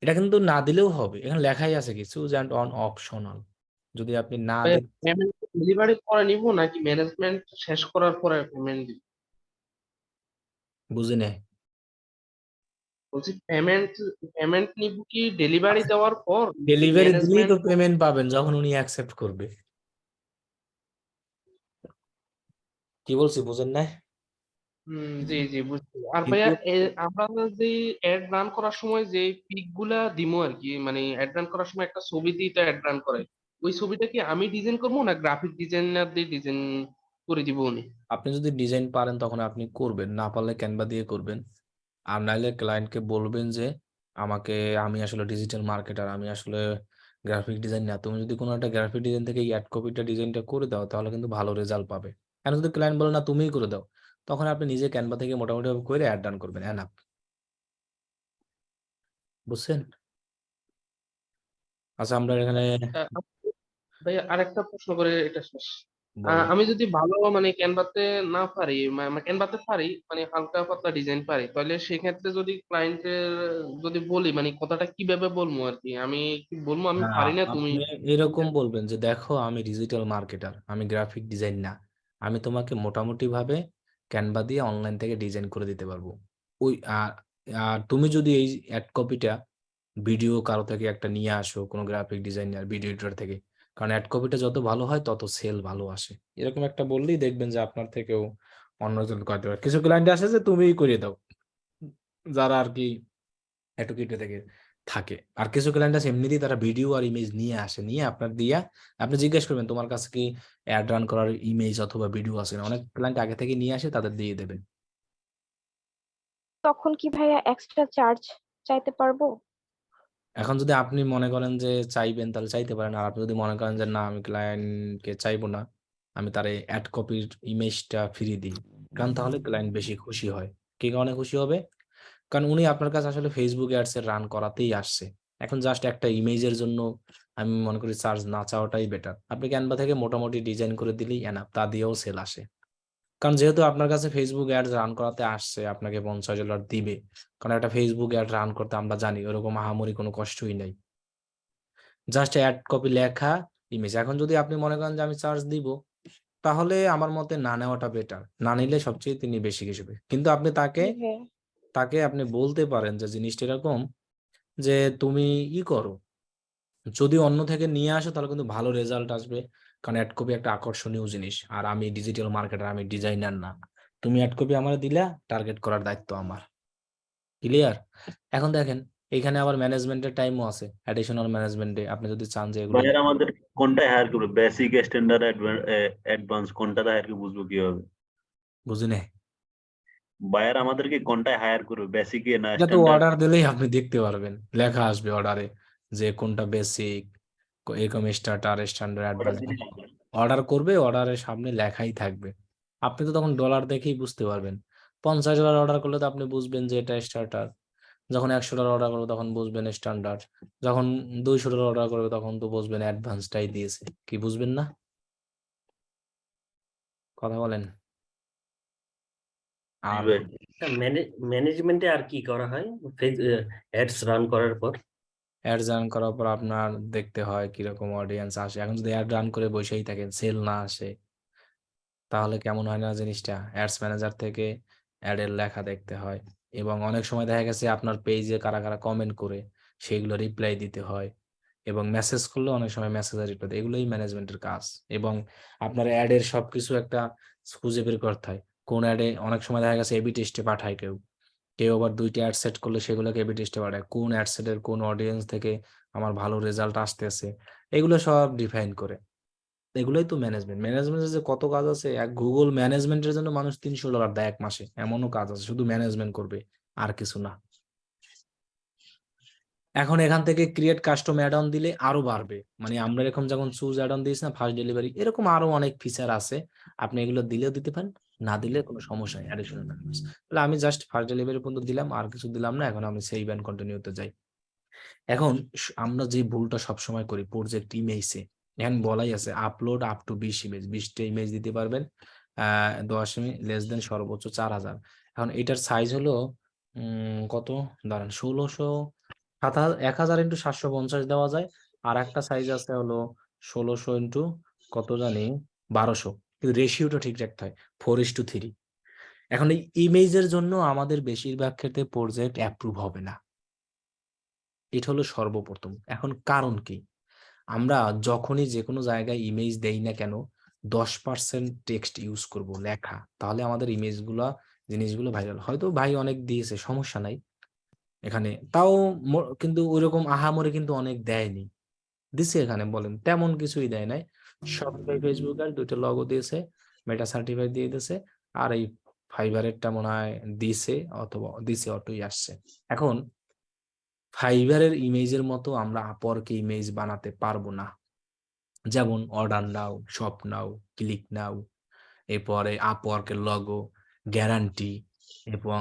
এটা কিন্তু না দিলেও হবে, এখানে লেখাই আছে কি চুজ অ্যান্ড অন অপশনাল। যদি আপনি না দেন, পেমেন্ট ডেলিভারি পরে নিব নাকি ম্যানেজমেন্ট শেষ করার পরে পেমেন্ট দিব? বুঝি নাই। বলছি পেমেন্ট পেমেন্ট নিব কি ডেলিভারি দেওয়ার পর? ডেলিভারি দিলেই ম্যানেজমেন্ট। তো পেমেন্ট পাবেন যখন উনি অ্যাকসেপ্ট করবে। কি বলছি বুঝেন না? জি জি বুঝছি। আর ভাইয়া কিন্তু আমরা যে অ্যাড রান করার সময় যে পিক গুলা দিমো আর কি, মানে অ্যাড রান করার সময় একটা ছবি দিয়ে তো অ্যাড রান করে, ওই ছবিটা কি আমি ডিজাইন করবো না গ্রাফিক ডিজাইনার দিয়ে ডিজাইন করে দিব উনি? আপনি যদি ডিজাইন পারেন তখন আপনি করবেন, না পারলে ক্যানভা দিয়ে করবেন। আর নাইলে ক্লায়েন্টকে বলবেন যে আমাকে, আমি আসলে ডিজিটাল মার্কেটার, আমি আসলে গ্রাফিক ডিজাইন না, তুমি যদি কোনো একটা গ্রাফিক ডিজাইন থেকে অ্যাড কপিটা ডিজাইনটা করে দাও তাহলে কিন্তু ভালো রেজাল্ট পাবে। এখন যদি ক্লায়েন্ট বলে না তুমিই করে দাও, তখন আপনি নিজে ক্যানভা থেকে মোটামুটি করে অ্যাড রান করবেন, এনাফ। বুঝছেন? আচ্ছা আমরা এখানে আহ, ভাইয়া আরেকটা প্রশ্ন করে এটা শেষ। বলেন। আমি যদি ভালো মানে ক্যানভাতে না পারি, ক্যানভাতে পারি মানে হালকা পাতলা ডিজাইন পারি, তাহলে সেক্ষেত্রে যদি ক্লায়েন্টের যদি বলি মানে কথাটা কিভাবে বলবো আর কি, আমি কি বলবো আমি হ্যাঁ, পারি না তুমি? আপনি এরকম বলবেন যে দেখো আমি ডিজিটাল মার্কেটার, আমি গ্রাফিক ডিজাইন না, আমি তোমাকে মোটামুটি ভাবে ক্যানভা দিয়ে অনলাইন থেকে ডিজাইন করে দিতে পারবো। ওই আর আর তুমি যদি এই অ্যাড কপিটা ভিডিও কারো থেকে একটা নিয়ে আসো, কোনো গ্রাফিক ডিজাইনার ভিডিও এডিটর থেকে, কারণ অ্যাড কপিটা যত ভালো হয় তত সেল ভালো আসে। এরকম একটা বললেই দেখবেন যে আপনার থেকেও অন্যজন করতে পারে। কিছু ক্লায়েন্ট আসে যে তুমিই করে দাও, যারা আর কি একটু কেটে থেকে থাকে। আর কিছু ক্লায়েন্ট আছে এমনিতেই তারা ভিডিও আর ইমেজ নিয়ে আসে, নিয়ে আপনার দিয়া আপনি জিজ্ঞেস করবেন তোমার কাছে কি অ্যাড রান করার ইমেজ অথবা ভিডিও আছে না, অনেক ক্লায়েন্ট আগে থেকে নিয়ে আসে, তাদের দিয়ে দেবেন। তখন কি ভাইয়া এক্সট্রা চার্জ চাইতে পারবো? এখন যদি আপনি মনে করেন যে চাইবেন তাহলে চাইতে পারেন, আর আপনি যদি মনে করেন যে না আমি ক্লায়েন্টকে চাইবো না, আমি তার অ্যাড কপির ইমেজটা ফ্রি দিই, কারণ তাহলে ক্লায়েন্ট বেশি খুশি হয়। কি কারণে খুশি হবে? কারণ উনি আপনার কাছে আসলে ফেসবুক অ্যাডস এর রান করাতেই আসছে। এখন জাস্ট একটা ইমেজের জন্য আমি মনে করি চার্জ না চাওয়াটাই বেটার। আপনি ক্যানভা থেকে মোটামুটি ডিজাইন করে দিলেই এনাফ, তা দিয়েও সেল আসে। কারণ যেহেতু আপনার কাছে ফেসবুক অ্যাডস রান করাতে আসছে, আপনাকে $50 দিবে। কারণ একটা ফেসবুক অ্যাড রান করতে আমরা জানি ওরকম আহামরি কোনো কষ্টই নাই। জাস্ট অ্যাড কপি লেখা, ইমেজ। এখন যদি আপনি মনে করেন যে আমি চার্জ দিব, তাহলে আমার মতে না নেওয়াটা বেটার। না নিলে সবচেয়ে তিনি বেশি ঘেঁষবে। কিন্তু আপনি জি ভাইয়া। তাকে আপনি বলতে পারেন যে জিনিসটা এরকম যে তুমি করো। যদি অন্য থেকে নিয়ে আসো তাহলে কিন্তু ভালো রেজাল্ট আসবে। কারণ অ্যাড কপি একটা আকর্ষণীয় জিনিস। আর আমি ডিজিটাল মার্কেটার, আমি ডিজাইনার না। তুমি অ্যাড কপি আমারে দিলা, টার্গেট করার দায়িত্ব আমার। ক্লিয়ার? এখন দেখেন এখানে আবার ম্যানেজমেন্টের টাইমও আছে। অ্যাডিশনাল ম্যানেজমেন্টে আপনি যদি চান যে এগুলো ভাইয়ার আমাদের কোনটা হায়ার করবে, বেসিক, স্ট্যান্ডার্ড, অ্যাডভান্স কোনটাতে হায়ার করবে বুঝবো কিভাবে? বুঝি নাই। বায়ার আমাদেরকে কোনটায় হায়ার করবে, বেসিকে না এটা তো স্ট্যান্ডার্ড? অর্ডার দিলেই আপনি দেখতে পারবেন, লেখা আসবে অর্ডারে যে কোনটা বেসিক, এরকম স্টার্টার, স্ট্যান্ডার্ড, অর্ডার অ্যাডভান্স। দিলে হবে। অর্ডার করবে, অর্ডারের সামনে লেখাই থাকবে। আপনি তো তখন ডলার দেখেই বুঝতে পারবেন। $50 অর্ডার করলে তো আপনি বুঝবেন যে এটা স্টার্টার। যখন $100 অর্ডার করবে তখন বুঝবেন স্ট্যান্ডার্ড। যখন $200 অর্ডার করবে তখন তো বুঝবেন অ্যাডভান্সটাই দিয়েছে। কি বুঝবেন না? কথা বলেন। জি আর ভাই। ম্যানেজমেন্টে আর কি করা হয় অ্যাডস রান করার পর? অ্যাড রান করার পর আপনার দেখতে হয় কিরকম অডিয়েন্স আসে। এখন যদি অ্যাড রান করে বসেই থাকেন, সেল না আসে, তাহলে কেমন হয় না জিনিসটা? অ্যাডস ম্যানেজার থেকে অ্যাডের লেখা দেখতে হয় এবং অনেক সময় দেখা গেছে আপনার পেজে কারা কারা কমেন্ট করে সেগুলো রিপ্লাই দিতে হয় এবং মেসেজ করলে অনেক সময় মেসেজের রিপ্লাই দেয়। এগুলোই ম্যানেজমেন্টের কাজ। এবং আপনার অ্যাডের সবকিছু একটা খুঁজে বের করতে হয়। কোন অ্যাডে অনেক সময় দেখা গেছে এবি টেস্টে পাঠায় কেউ, কেউ আবার 2টা অ্যাড সেট করলে সেগুলোকে এবি টেস্টে পাঠায়। কোন অ্যাড সেটের কোন অডিয়েন্স থেকে আমার ভালো রেজাল্ট আসতেছে, এগুলো সব ডিফাইন করে। এগুলোই তো ম্যানেজমেন্ট। ম্যানেজমেন্টের যে কত কাজ আছে, এক গুগল ম্যানেজমেন্টের জন্য মানুষ $300 দেয় এক মাসে। এমনও কাজ আছে, শুধু ম্যানেজমেন্ট করবে, আর কিছু না। এখন এখান থেকে ক্রিয়েট কাস্টম অ্যাড অন দিলে আরো বাড়বে। মানে আমরা এরকম যখন চুজ অ্যাড অন দিয়েছি না, ফার্স্ট ডেলিভারি, এরকম আরো অনেক ফিচার আছে। আপনি এগুলো দিলেও দিতে পারেন, না দিলে কোনো সমস্যা নেই। Additional benefits. তাহলে আমি জাস্ট ফার্স্ট ডেলিভারি পর্যন্ত দিলাম, আর কিছু দিলাম না। এখন আমি সেভ এন্ড কন্টিনিউতে যাই। এখন আমরা যে ভুলটা সবসময় করি প্রজেক্ট ইমেজে, এখানে বলাই আছে আপলোড আপ টু 20 ইমেজ, 20টা ইমেজ দিতে পারবেন। 10 ইমেজ লেস দেন সর্বোচ্চ 4000। এখন এটার সাইজ হলো কত, দাঁড়ান, 1000 ইন্টু 750 দেওয়া যায়। আর একটা সাইজ আছে হলো 1600 ইন্টু কত জানি 1200, কিন্তু রেশিওটা ঠিক রাখতে হয় 4:3। এখন এই ইমেজের জন্য আমাদের বেশিরভাগ ক্ষেত্রে প্রজেক্ট অ্যাপ্রুভ হবে না। এটা হলো সর্বপ্রথম। এখন কারণ কি? আমরা যখনই যেকোনো জায়গায় ইমেজ দেই না কেন, 10% টেক্সট ইউজ করব, লেখা। তাহলে আমাদের জিনিসগুলো ভাইরাল। হয়তো ভাই অনেক দিয়েছে, সমস্যা নাই। এখানে তাও কিন্তু ঐরকম আহামরি কিন্তু অনেক দেয়নি। দিছে এখানে বলেন, তেমন কিছুই দেয় নাই। শপিফাই, ফেসবুক আর 2টা লগো দিয়েছে, মেটা সার্টিফাই দিয়ে দিয়েছে। আর এই ফাইবারেরটা মনে হয় দিছে, অথবা দিছে অটোই আসছে। এখন ফাইবারের ইমেজের মতো আমরা আপওয়ার্কে ইমেজ বানাতে পারবো না। যেমন order now, shop now, click now, এরপরে আপওয়ার্কের লগো, গ্যারান্টি, এবং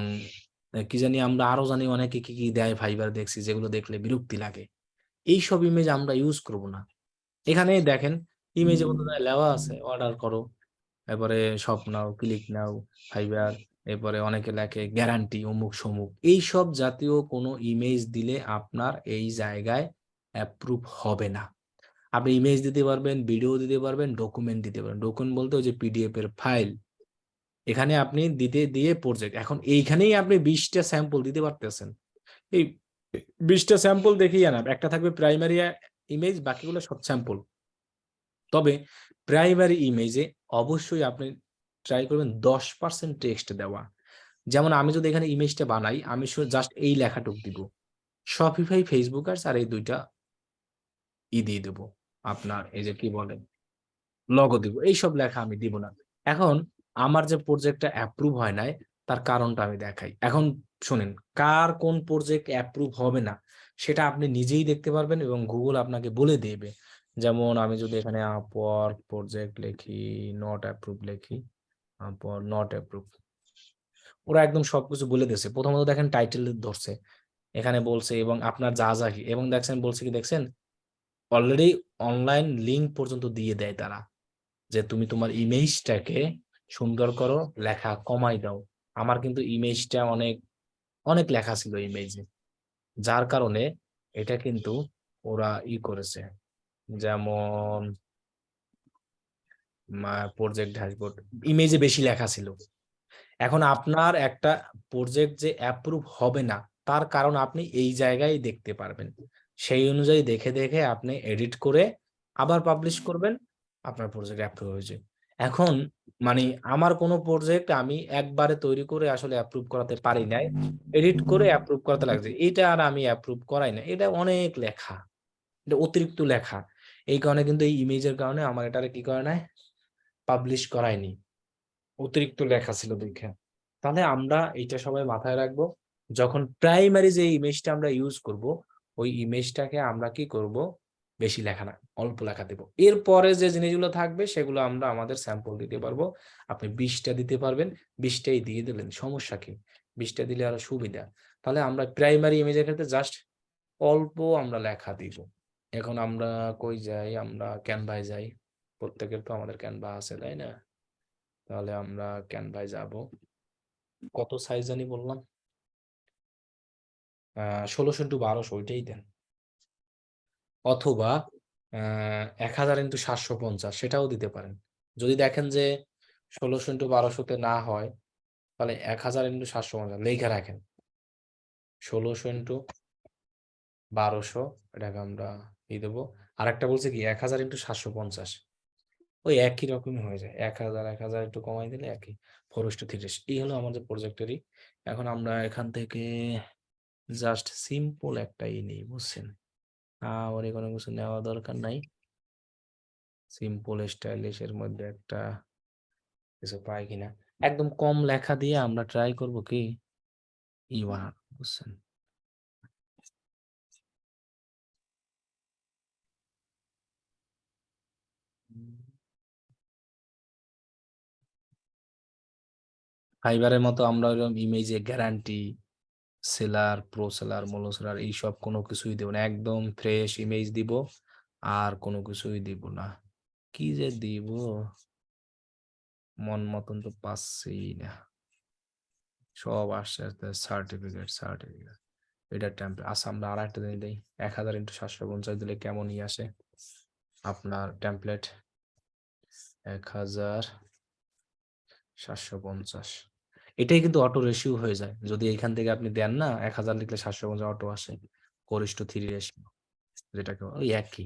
কি জানি আমরা আরো জানি অনেকে কি কি দেয় ফাইবার, দেখছি যেগুলো দেখলে বিরক্তি লাগে। এইসব ইমেজ আমরা ইউজ করব না। এখানে দেখেন ইমেজে কত জায়গায় লেওয়া আছে অর্ডার করো, এরপরে শপ নাও, ক্লিক নাও, ফাইবার, এরপরে অনেকে লেখে গ্যারান্টি অমুক সমুক। এইসব জাতীয় কোনো ইমেজ দিলে আপনার এই জায়গায় অ্যাপ্রুভ হবে না। আপনি ইমেজ দিতে পারবেন, ভিডিও দিতে পারবেন, ডকুমেন্ট দিতে পারবেন। ডকুমেন্ট বলতে ওই যে পিডিএফ এর ফাইল, এখানে আপনি দিয়ে প্রজেক্ট। এখন এইখানেই আপনি 20টা স্যাম্পল দিতে পারতেছেন। এই 20টা স্যাম্পল দেখেই আনা, একটা থাকবে প্রাইমারি ইমেজ, বাকিগুলো সব স্যাম্পল। তবে প্রাইমারি ইমেজে অবশ্যই আপনি ট্রাই করবেন 10% টেক্সট দেওয়া। যেমন আমি যদি এখানে ইমেজটা বানাই, আমি জাস্ট এই লেখাটুক দিব, শপিফাই, ফেসবুক অ্যাডস, আর এই 2টা দিয়ে দেবো আপনার, এই যে কি বলে, লগো দিব। এইসব লেখা আমি দিব না। এখন আমার যে প্রজেক্টটা অ্যাপ্রুভ হয় নাই, তার কারণটা আমি দেখাই। এখন শোনেন, কার কোন প্রজেক্ট অ্যাপ্রুভ হবে না সেটা আপনি নিজেই দেখতে পারবেন এবং গুগল আপনাকে বলে দেবে। যেমন আমি যদি এখানে আপওয়ার্ক প্রজেক্ট লিখি, নট অ্যাপ্রুভ লিখি, আপওয়ার্ক নট অ্যাপ্রুভ, ওরা একদম সবকিছু বলে দিয়েছে। প্রথমত দেখেন টাইটেল ধরছে, এখানে বলছে এবং আপনার যা যা কি, এবং দেখছেন বলছে কি, দেখছেন অলরেডি অনলাইন লিঙ্ক পর্যন্ত দিয়ে দেয় তারা, যে তুমি তোমার ইমেজটাকে সুন্দর করো, লেখা কমাই দাও। আমার কিন্তু ইমেজটা অনেক অনেক লেখা ছিল ইমেজে, যার কারণে এটা কিন্তু ওরা করেছে। যেমন প্রজেক্ট ড্যাশবোর্ড, ইমেজে বেশি লেখা ছিল। এখন আপনার একটা প্রজেক্ট যে অ্যাপ্রুভ হবে না, তার কারণ আপনি এই জায়গায় দেখতে পারবেন। সেই অনুযায়ী দেখে দেখে আপনি এডিট করে আবার পাবলিশ করবেন, আপনার প্রজেক্ট অ্যাপ্রুভ হয়েছে। এখন মানে আমার কোনো প্রজেক্ট আমি একবারে তৈরি করে আসলে অ্যাপ্রুভ করাতে পারি নাই, এডিট করে অ্যাপ্রুভ করাতে লাগছে। এটা আর আমি অ্যাপ্রুভ করাই না, এটা অনেক লেখা, এটা অতিরিক্ত লেখা। এই কারণে কিন্তু এই ইমেজের কারণে আমার এটারে কি করে নাই, পাবলিশ করায়নি, অতিরিক্ত লেখা ছিল দেখে। তাহলে আমরা এটা সবাই মাথায় রাখবো, যখন প্রাইমারি যে ইমেজটা আমরা ইউজ করব, ওই ইমেজটাকে আমরা কি করব, বেশি লেখা না, অল্প লেখা দেব। এরপরে যে জিনিসগুলো থাকবে সেগুলো আমরা আমাদের স্যাম্পল দিতে পারবো। আপনি 20টা দিতে পারবেন, 20টাই দিয়ে দিলেন, সমস্যা কি? 20টা দিলে আরো সুবিধা। তাহলে আমরা প্রাইমারি ইমেজের ক্ষেত্রে জাস্ট অল্প আমরা লেখা দিব। এখন আমরা কই যাই, আমরা ক্যানভায় যাই, প্রত্যেকের তো আমাদের ক্যানভা আছে, তাই না? তাহলে আমরা ক্যানভায় যাব। কত সাইজ জানি বললাম, 16x1200, ওইটাই দেন। অথবা 1000x750, সেটাও দিতে পারেন। যদি দেখেন যে 16x1200-তে না হয়, তাহলে 1000x750 লেখা রাখেন। 16x1200 এটাকে আমরা দেবো। আর একটা বলছে কি 1000x750, ওই একই রকমই হয়ে যায়। 1000 একটু কমাই দিলে একই, 4:3। এই হলো আমাদের প্রজেক্টেরই। এখন আমরা এখান থেকে জাস্ট সিম্পল একটাই নেই, বুঝছেন? আর কোনো কিছু নেওয়া দরকার নাই। সিম্পল স্টাইলিশ এর মধ্যে একটা কিছু পাই কিনা, একদম কম লেখা দিয়ে আমরা ট্রাই করব কি বানানো, বুঝছেন? ফাইবারের মতো আমরা ওইরকম ইমেজে guarantee, seller, pro seller, mono seller এইসব কোনো কিছুই দেব না। একদম ফ্রেশ ইমেজ দিব, আর কোনো কিছুই দিব না। কি যে দিব, মন মতন তো পাচ্ছি না। সব আসছে সার্টিফিকেট। এটা টেম্পলেট। আচ্ছা, আমরা আর একটা দিন দিই, 1000x750 দিলে কেমনই আসে আপনার টেমপ্লেট। 1750, এটাই কিন্তু অটো রেশিও হয়ে যায়। যদি এখান থেকে আপনি দেন না, 1000 লিখলে 750 অটো আসে, 4:3 রেশিও, যেটাকে ওই একই।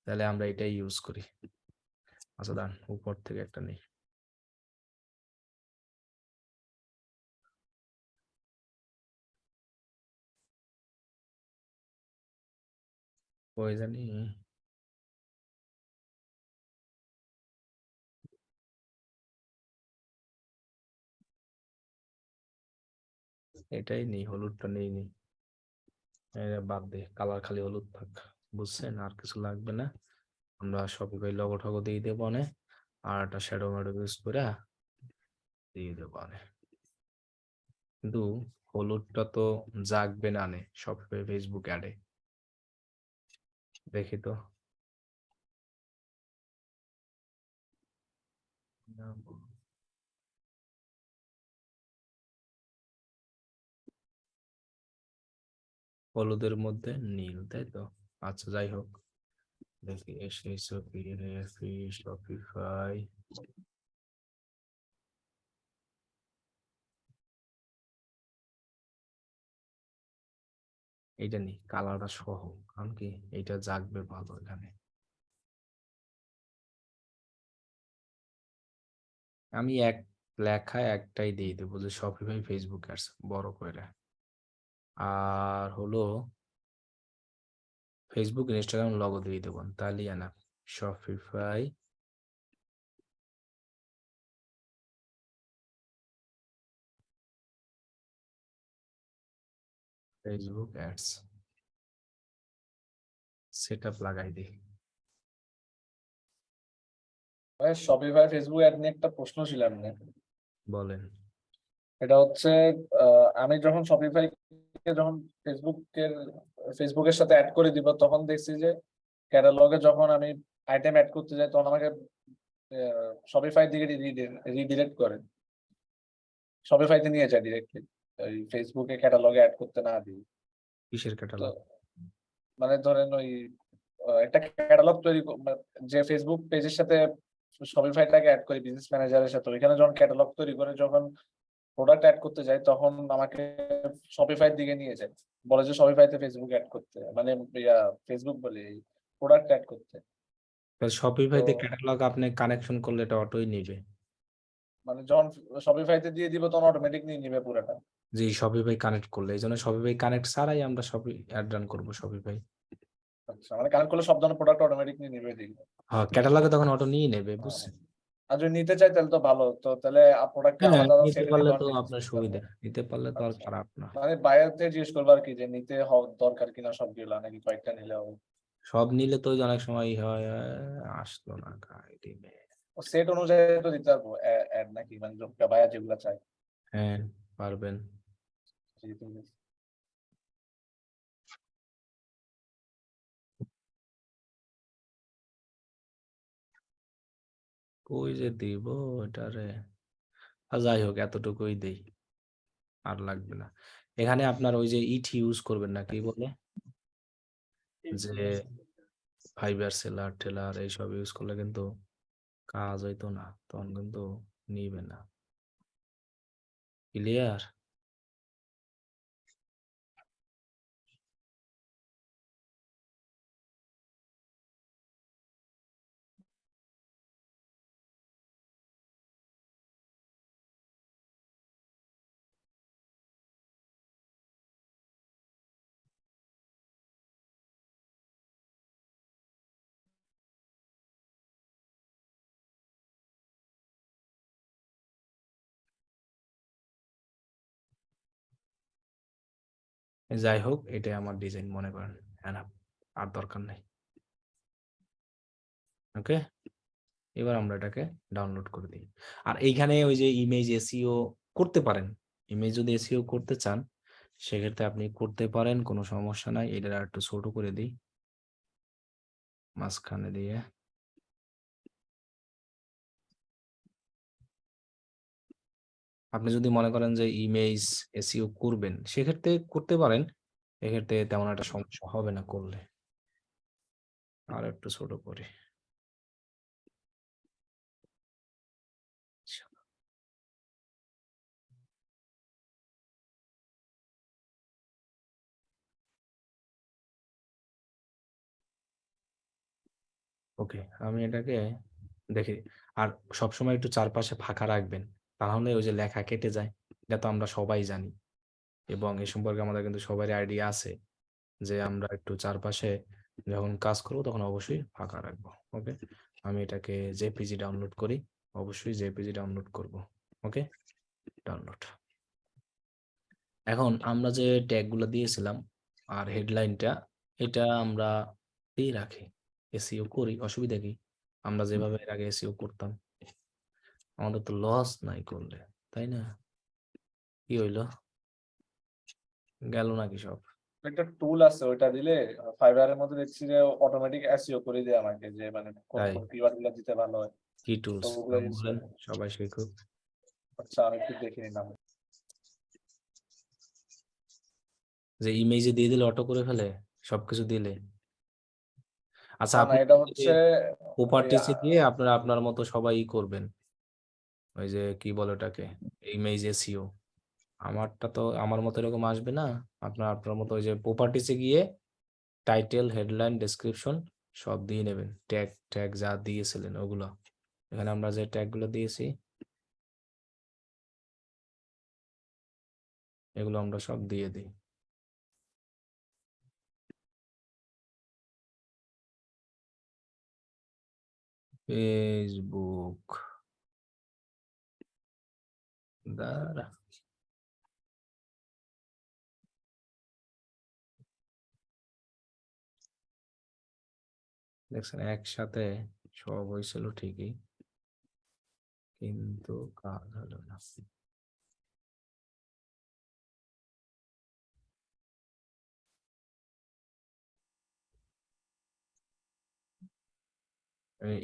তাহলে আমরা এটাই ইউজ করি। আচ্ছা দান, উপর থেকে একটা নেই। ওই জানি এটাই নেই, হলুদটা নেই। বাদ দে, কালার খালি হলুদ থাক, বুঝছেন? আর কিছু লাগবে না। আমরা সবগুলো লগো ঠগো দিয়ে দেবো অনেক, আর একটা শ্যাডো ম্যাডো ইউজ করে দিয়ে দেবো অনেক। কিন্তু হলুদটা তো জাগবে না নে সব ফেসবুক অ্যাডে, দেখি তো। হলুদের মধ্যে নীল, তাই তো? আচ্ছা যাই হোক, দেখি শপিফাই। এইটা নেই, কালারটা সহ, কারণ কি এইটা জাগবে ভালো এখানে। আমি এক লেখায় একটাই দিয়ে দেবো যে শপিফাই ফেসবুক অ্যাডস বড় করে। আর হলো ফেসবুক ইনস্টাগ্রাম লগো দিয়ে দেবো, তাহলে না শপিফাই ফেসবুক অ্যাডস সেটআপ লাগাই দিই। শপিফাই ফেসবুক অ্যাড নিয়ে একটা প্রশ্ন ছিল আপনার। বলেন। এটা হচ্ছে আমি যখন শপিফাই যখন ফেসবুকের সাথে অ্যাড করে দিব, তখন দেখছি যে ক্যাটালগে যখন আমি আইটেম অ্যাড করতে যাই, তখন আমাকে শপিফাই দিকে রিডিরেক্ট করে, শপিফাইতে নিয়ে যায় ডিরেক্টলি, ওই ফেসবুকে ক্যাটালগে অ্যাড করতে না দিই। কিসের তো ক্যাটালগ? মানে ধরেন ওই একটা ক্যাটালগ যে ফেসবুক পেজের সাথে শপিফাইটাকে অ্যাড করি বিজনেস ম্যানেজারের সাথে, ওইখানে যখন ক্যাটালগ তৈরি করে যখন প্রোডাক্ট অ্যাড করতে যাই তখন আমাকে শপিফাই দিকে নিয়ে যায়, বলে যে শপিফাইতে ফেসবুক অ্যাড করতে, মানে ফেসবুক বলে প্রোডাক্ট অ্যাড করতে। শপিফাইতে তো ক্যাটালগ আপনি কানেকশন করলে এটা অটোই নিবে। মানে যখন শপিফাইতে দিয়ে দিব তখন অটোমেটিক নিয়ে নিবে পুরোটা। যে শপিফাই কানেক্ট করলে, এই জন্য শপিফাই কানেক্ট ছাড়াই আমরা অ্যাড রান করবো শপিফাই। আচ্ছা, মানে কানেক্ট করলে সব ধরনের প্রোডাক্ট অটোমেটিক নিয়ে নিবে দিকে। হ্যাঁ, ক্যাটালগে তখন অটো নিয়ে নেবে, বুঝছেন? আর যদি নিতে চাই তাহলে তো ভালো, তো তাহলে প্রোডাক্টটা হ্যাঁ, আলাদা আলাদা নিতে সেটে পারলে তখন তো নিতে আপনার পারবো। সুবিধা, নিতে পারলে তো আর আচ্ছা, খারাপ না। মানে বাইরে থেকে জিজ্ঞেস করবো আর কি যে নিতে দরকার কিনা সবগুলা, নাকি কয়েকটা নিলে হবে। সব নিলে তো ওই যে অনেক সময় হয় আসলো না টিমে। সেট অনুযায়ী তো দিতে পারবো অ্যাড, নাকি মানে বাইরে যেগুলো চাই। হ্যাঁ, পারবেন। জি, ঠিক আছে। কই যে দিব এটারে, যাই হোক এতটুকুই দেই, আর লাগবে না। এখানে আপনার ওই যে ইট ইউজ করবেন না, কি বলে যে ফাইবার সেলার টেলার এইসব ইউজ করলে কিন্তু কাজ হইতো না, তখন কিন্তু নিবে না। ক্লিয়ার? যাই হোক, এটাই আমার ডিজাইন মনে করেন, এনাফ, আর দরকার নেই। ওকে, এবার আমরা এটাকে ডাউনলোড করে দিই। আর এইখানে ওই যে ইমেজ এসইও করতে পারেন, ইমেজ যদি এসইও করতে চান সেক্ষেত্রে আপনি করতে পারেন, কোনো সমস্যা নাই। এটা আর একটু ছোট করে দিই মাঝখানে দিয়ে। আপনি যদি মনে করেন যে ইমেজ এসইও করবেন সেক্ষেত্রে করতে পারেন, এক্ষেত্রে তেমন একটা সমস্যা হবে না করলে। আর একটু ছোট করে ওকে, আমি এটাকে দেখি। আর সবসময় একটু চারপাশে ফাঁকা রাখবেন, তাহলে ওই যে লেখা কেটে যায়। এটা তো আমরা সবাই জানি, এবং এ সম্পর্কে আমাদের কিন্তু সবারই আইডিয়া আছে যে আমরা একটু চারপাশে যখন কাজ করব তখন অবশ্যই ফাঁকা রাখবো। ওকে, আমি এটাকে জেপিজি ডাউনলোড করি, অবশ্যই জেপিজি ডাউনলোড করব। ওকে, ডাউনলোড। এখন আমরা যে ট্যাগগুলো দিয়েছিলাম আর হেডলাইনটা, এটা আমরা দিয়ে রাখি, এসইও করি, অসুবিধা কি? আমরা যেভাবে এর আগে এসইও করতাম, আমাদের তো লস নাই করলে, তাই না? কি হইলো, গেল নাকি সব? একটা টুল আছে, ওইটা দিলে ফাইবারের মধ্যে দেখছি যে অটোমেটিক এসইও করে দেয় আমাকে, যে মানে কোন তাই? কোন কিওয়ার্ড গুলো দিতে ভালো হয়। কি তো টুলস ওগুলো ইউজ বলেন, করে। সবাই শিখুক। আচ্ছা, আমি একটু দেখে নিলাম। যে ইমেজে দিয়ে দিলে অটো করে ফেলে সবকিছু দিলে। আচ্ছা, না না, আপনি এটা হচ্ছে ওই প্রপার্টিসে গিয়ে আপনারা আপনার মতো সবাই করবেন, ওই যে কি বলে ওটাকে, ইমেজ এসইও। আমারটা তো আমার মতো এরকম আসবে না, আপনার আপনার মতো ওই যে প্রপার্টিসে গিয়ে টাইটেল, হেডলাইন, ডেসক্রিপশন সব দিয়ে নেবেন, ট্যাগ ট্যাগ যা দিয়েছিলেন ওগুলো। এখানে আমরা যে ট্যাগ গুলো দিয়েছি এগুলো আমরা সব দিয়ে দিই। ফেসবুক দ্বারা দেখছেন একসাথে সব হয়েছিল ঠিকই, কিন্তু কাজ হলো না।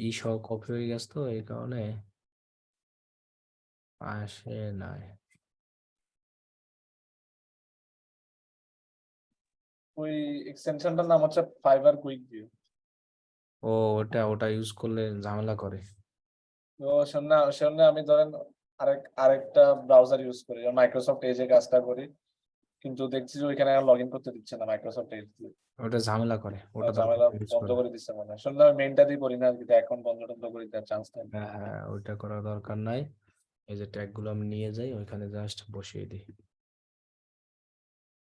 ই সহ কপি হয়ে গেছে তো এই কারণে আসে নাই। ওই এক্সটেনশনটার নাম হচ্ছে ফাইবার কুইক ভিউ। ও ওটা ইউজ করলে ঝামেলা করে। তো সামনে আমি ধরেন আরেকটা ব্রাউজার ইউজ করি, মাইক্রোসফট এজে কাজটা করি, কিন্তু দেখছি যে ওইখানে লগ ইন করতে দিচ্ছে না মাইক্রোসফট এজ দিয়ে। ওটা ঝামেলা করে, ওটা ঝামেলা ইউজ বন্ধ করে। করে দিচ্ছে মনে হয়। শুনলাম মেইনটা দিয়ে করি না, কিন্তু এখন বন্ধ করে দেওয়ার চান্স থাকে। হ্যাঁ, ওইটা করার দরকার নাই। এই যে ট্যাগ গুলো আমি নিয়ে যাই ওইখানে জাস্ট বসিয়ে দিই,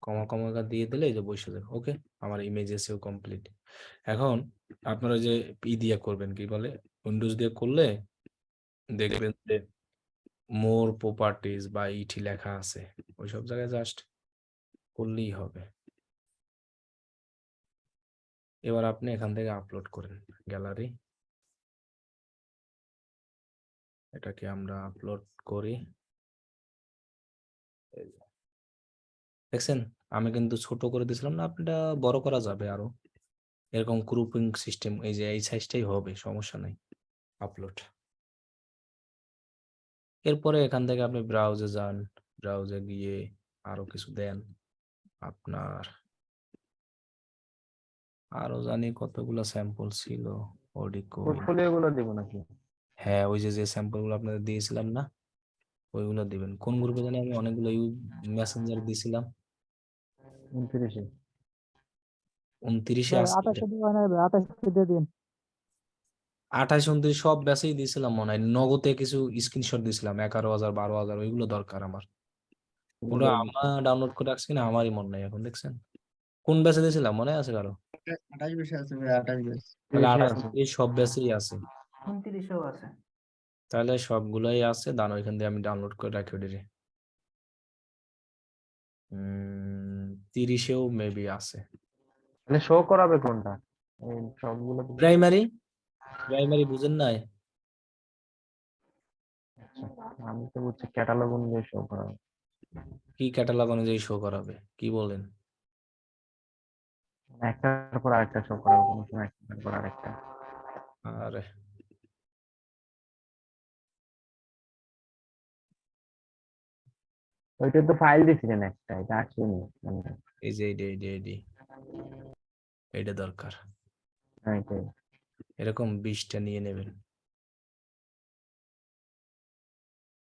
কমা দিয়ে দিলে এই যে বসে যাবে। ওকে, আমার ইমেজ এসেও কমপ্লিট। এখন আপনারা যে দিয়ে করবেন, কি বলে, উইন্ডোজ দিয়ে করলে দেখবেন যে মোর প্রপার্টিজ বা ইটি লেখা আছে, ওইসব জায়গায় জাস্ট করলেই হবে। এবার আপনি এখান থেকে আপলোড করেন গ্যালারি, এটাকে আমরা আপলোড করি। দেখছেন আমি কিন্তু ছোট করে দিয়েছিলাম না, আপনাটা বড় করা যাবে আরো, এরকম গ্রুপিং সিস্টেম, এই যে এই সাইজটাই হবে, সমস্যা নাই। আপলোড, এরপরে এখান থেকে আপনি ব্রাউজে যান, ব্রাউজে গিয়ে আরো কিছু দেন আপনার, আরো জানি কতগুলো স্যাম্পল ছিল। পোর্টফোলিও গুলো দিব নাকি? হ্যাঁ, ওই যে স্যাম্পল গুলো আপনাদের দিয়েছিলাম না, ওইগুলো দিবেন। কোন গ্রুপে জানি আমি অনেকগুলো মেসেঞ্জার দিয়েছিলাম, 29-এ। 29-এ আছে। 28-29 সব ব্যাচেই দিয়েছিলাম মনে হয়, নগদে কিছু স্ক্রিনশট দিয়েছিলাম 11,000 12,000, ওইগুলো দরকার আমার। ওটা আমরা ডাউনলোড করে রাখছি না, আমারই মনে নাই এখন। দেখছেন কোন ব্যাচে দিয়েছিলাম মনে আছে কারো? 28 বেশি আছে ভাই, 28 বেশি। তাহলে 30-এ 28 আছে। এই সব ব্যাচেই আছে, 29-এও আছে। তাহলে সবগুলোই আছে। দাঁড়ান ওইখান দিয়ে আমি ডাউনলোড করে রাখি ওটারে। 30-এও মেবি আছে। তাহলে শো করাবে কোনটা? এই সবগুলো দিলে- প্রাইমারি বুঝেন নাই? আচ্ছা, আমি তো বুঝছি ক্যাটালগ অনুযায়ী শো করাবে। কি ক্যাটালগ অনুযায়ী শো করাবে, কি বলেন? একটার পর আরেকটা শো করাবে, কোনো সময় একটার পর আরেকটা। আরে ওইটা তো ফাইল দিছিলেন একটা, এটা আসেনি মানে। এই যে এইটা দরকার, হ্যাঁ, এটাই। এরকম 20টা নিয়ে নেবেন।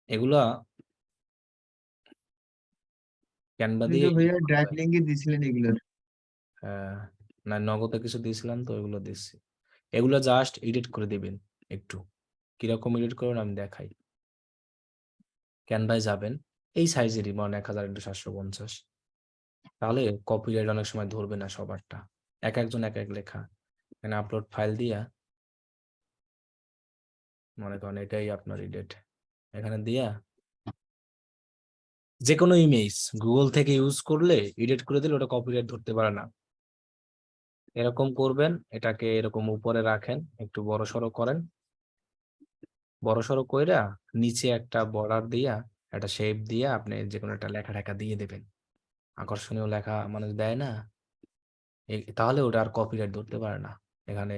এগুলা ক্যানভা দিয়ে ভাইয়া ড্রাইভ লিঙ্কে দিছিলেন এগুলোর। না, নগদে কিছু দিয়েছিলাম তো ওইগুলো দিচ্ছি। এগুলো জাস্ট এডিট করে দিবেন একটু, কিরকম এডিট করবেন আমি দেখাই। ক্যানভায় যাবেন, এই সাইজেরই, মানে 1000x750, তাহলে কপিরাইট অনেক সময় ধরবে না সবারটা, এক একজন এক এক লেখা। এখানে আপলোড ফাইল দিয়া মনে করেন এটাই আপনার এডিট, এখানে দিয়া যে কোনো ইমেজ গুগল থেকে ইউজ করলে এডিট করে দিলে ওটা কপিরাইট ধরতে পারে না। এরকম করবেন, এটাকে এরকম উপরে রাখেন, একটু বড়সড় করেন, বড়সড় কইরা নিচে একটা বর্ডার দিয়া একটা শেপ দিয়া আপনি যে কোনো একটা লেখা টেখা দিয়ে দেবেন, আকর্ষণীয় লেখা মানুষ দেয় না, তাহলে ওটা আর কপিরাইট ধরতে পারে না। এখানে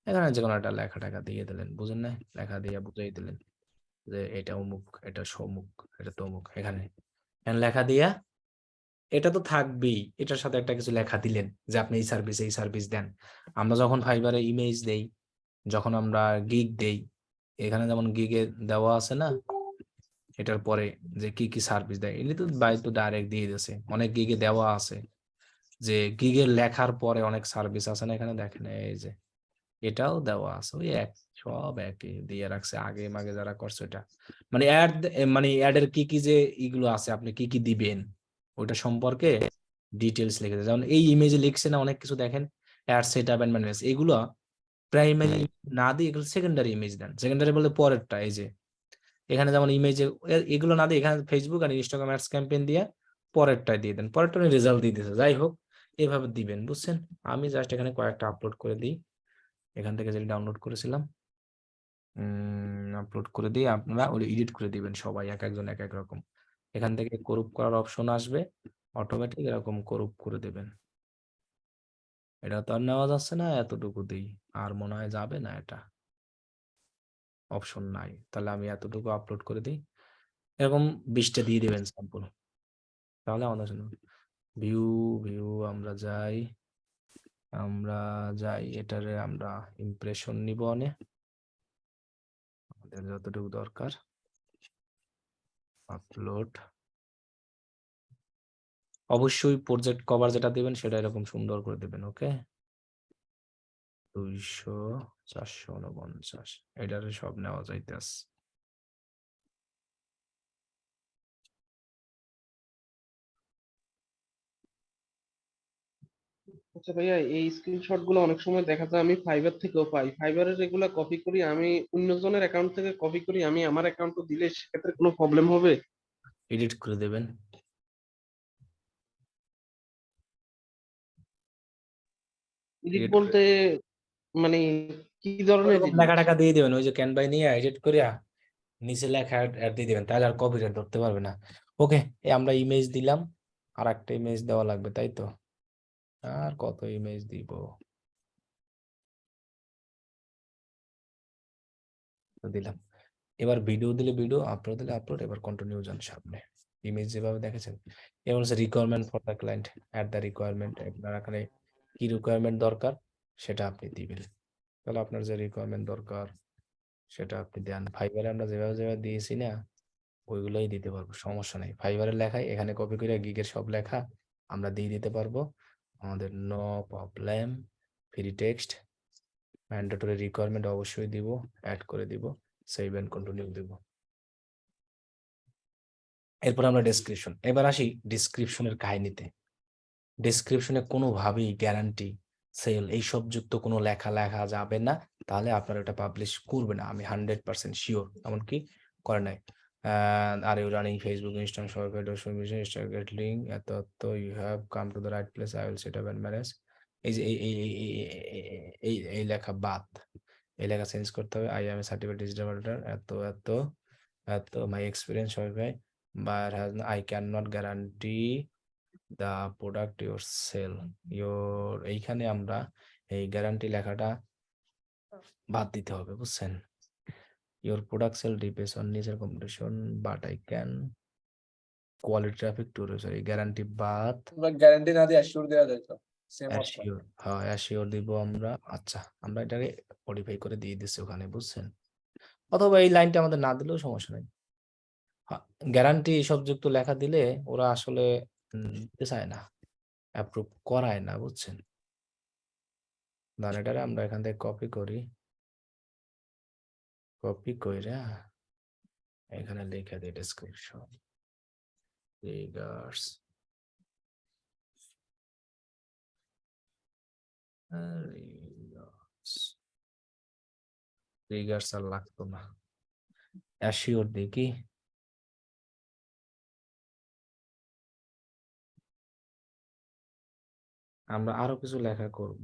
এখানে যে কোনো একটা লেখা টেখা দিয়ে দিলেন, বুঝেন না, লেখা দিয়ে বুঝাই দিলেন যে এটা অমুক, এটা সমুক, এটা তমুক। এখানে লেখা দিয়া এটা তো থাকবেই, এটার সাথে একটা কিছু লেখা দিলেন যে আপনি এই সার্ভিস দেন। আমরা যখন ফাইবারে ইমেজ দেই, যখন আমরা গিগ দেই, এখানে যেমন গিগে দেওয়া আছে না, এটার পরে যে কি কি সার্ভিস দেয়, এগুলি তো বাই তো ডাইরেক্ট দিয়ে দিয়েছে। অনেক গিগে দেওয়া আছে যে গিগের লেখার পরে অনেক সার্ভিস আছে না, এখানে দেখেন এই যে এটাও দেওয়া আছে, ওই এক সব একই দিয়ে রাখছে আগে মাগে যারা করছে। এটা মানে মানে অ্যাডের কি কি যে ইগুলো আছে, আপনি কি কি দিবেন ওইটা সম্পর্কে ডিটেলস লিখে দেয়। যেমন এই ইমেজে লিখছে না অনেক কিছু, দেখেন অ্যাড সেটআপ এন্ড ম্যানেজ, এগুলো প্রাইমারি না দিয়ে এগুলো সেকেন্ডারি ইমেজ দেন। সেকেন্ডারি বলতে পরেরটা, এই যে এখানে যেমন ইমেজে এগুলো না দিয়ে এখানে ফেসবুক আর ইনস্টাগ্রাম অ্যাডস ক্যাম্পেইন দিয়ে পরেরটায় দিয়ে দেন, পরেরটা রেজাল্ট দিয়ে দিতেছে। যাই হোক, এভাবে দিবেন, বুঝছেন? আমি জাস্ট এখানে কয়েকটা আপলোড করে দিই, এখান থেকে যেটা ডাউনলোড করেছিলাম আপলোড করে দিয়ে আপনারা ওটা এডিট করে দিবেন সবাই, এক একজন এক এক রকম। এখান থেকে করুপ করার অপশন আসবে, অটোমেটিক এরকম করুপ করে দেবেন। এটা তো আর নেওয়া যাচ্ছে না এতটুকুতেই, আর মনে হয় যাবে না, এটা অপশন নাই। তাহলে আমি এতটুকু আপলোড করে দিই, এরকম 20টা দিয়ে দিবেন স্যাম্পল, তাহলে আমাদের ভিউ ভিউ আমরা যাই এটারে আমরা ইমপ্রেশন নিব অনেক, আমাদের যতটুকু দরকার। আপলোড, অবশ্যই প্রজেক্ট কভার যেটা দিবেন সেটা এরকম সুন্দর করে দিবেন। ওকে, 200 449 এটারে সব নেওয়া যাইতেছে। আচ্ছা ভাইয়া, এই স্ক্রিনশট গুলো অনেক সময় দেখা যায় আমি ফাইবার থেকেও পাই। ফাইবারের এগুলা কপি করি আমি, অন্যজনের অ্যাকাউন্ট থেকে কপি করি আমি আমার অ্যাকাউন্টে দিলে সেক্ষেত্রে কোনো প্রবলেম হবে? এডিট করে দেবেন। এডিট edit বলতে মানে কি ধরনের ওরকম এডিট? লেখা টাকা দিয়ে দিবেন, ওই যে ক্যানভায় নিয়ে এডিট করিয়া নিচে লেখা অ্যাড দিয়ে দিবেন, তাহলে আর কপিরাইট ধরতে পারবে না। ওকে, আমরা ইমেজ দিলাম, আর একটা ইমেজ দেওয়া লাগবে, তাই তো? আর কত ইমেজ দিব? দিলাম। এবার ভিডিও দিলে ভিডিও, আপলোড দিলে আপলোড, এবার কন্টিনিউ যান সামনে। ইমেজ যেভাবে দেখেছেন, এবার হচ্ছে requirement for the client, add the requirement. আপনার এখানে কি রিকোয়ারমেন্ট দরকার সেটা আপনি দিবেন। তাহলে আপনার যে রিকোয়ারমেন্ট দরকার সেটা আপনি দেন। ফাইবারে আমরা যেভাবে দিয়েছি না, ওইগুলোই দিতে পারবো, সমস্যা নেই। ফাইবারের লেখায় এখানে কপি করে গিগের সব লেখা আমরা দিয়ে দিতে পারবো, আমাদের no problem. Free text, mandatory requirement অবশ্যই দিব, অ্যাড করে দিব, সেভ এন্ড কন্টিনিউ দিব। এরপর আমরা ডেসক্রিপশন, এবার আসি ডেসক্রিপশনের কাহিনীতে। ডেসক্রিপশনে কোনোভাবেই গ্যারান্টি, সেল এইসব যুক্ত কোনো লেখা লেখা যাবে না, তাহলে আপনারা এটা পাবলিশ করবে না, আমি 100% শিওর। এমনকি করে নাই। Are you running Facebook, Instagram, সরকারি ইনস্টাগ্রাম লিঙ্ক এত তো you have come to the right place, I will set up and manage. এই যে এই লেখা বাদ, এই লেখা চেঞ্জ করতে হবে। I am a certified digital marketer, এত এত এত মাই এক্সপিরিয়েন্স সবাই, but has I can not guarantee the product your sell your, এইখানে আমরা এই গ্যারান্টি লেখাটা বাদ দিতে হবে, বুঝছেন? Your product sell depends on নিজের competition, but I can quality traffic to এই গ্যারান্টি বাদ। গ্যারান্টি না দিয়ে অ্যাসিওর দেওয়া যায় তো, সেম অপশন। অ্যাসিওর, হ্যাঁ অ্যাসিওর দিব আমরা। আচ্ছা, আমরা এটাকে মডিফাই করে দিয়ে দিচ্ছি ওখানে, বুঝছেন? অথবা এই লাইনটা আমাদের না দিলেও সমস্যা নেই। গ্যারান্টি সব যুক্ত লেখা দিলে ওরা আসলে দিতে চায় না, অ্যাপ্রুভ করায় না, বুঝছেন? এটারে আমরা এখান থেকে কপি করি, কপি কইরা এখানে লিখে দিই ডেসক্রিপশন ট্রিগার্স, ট্রিগার্স আর লাগতো না, অ্যাসিওর দেখি। আমরা আরো কিছু লেখা করব।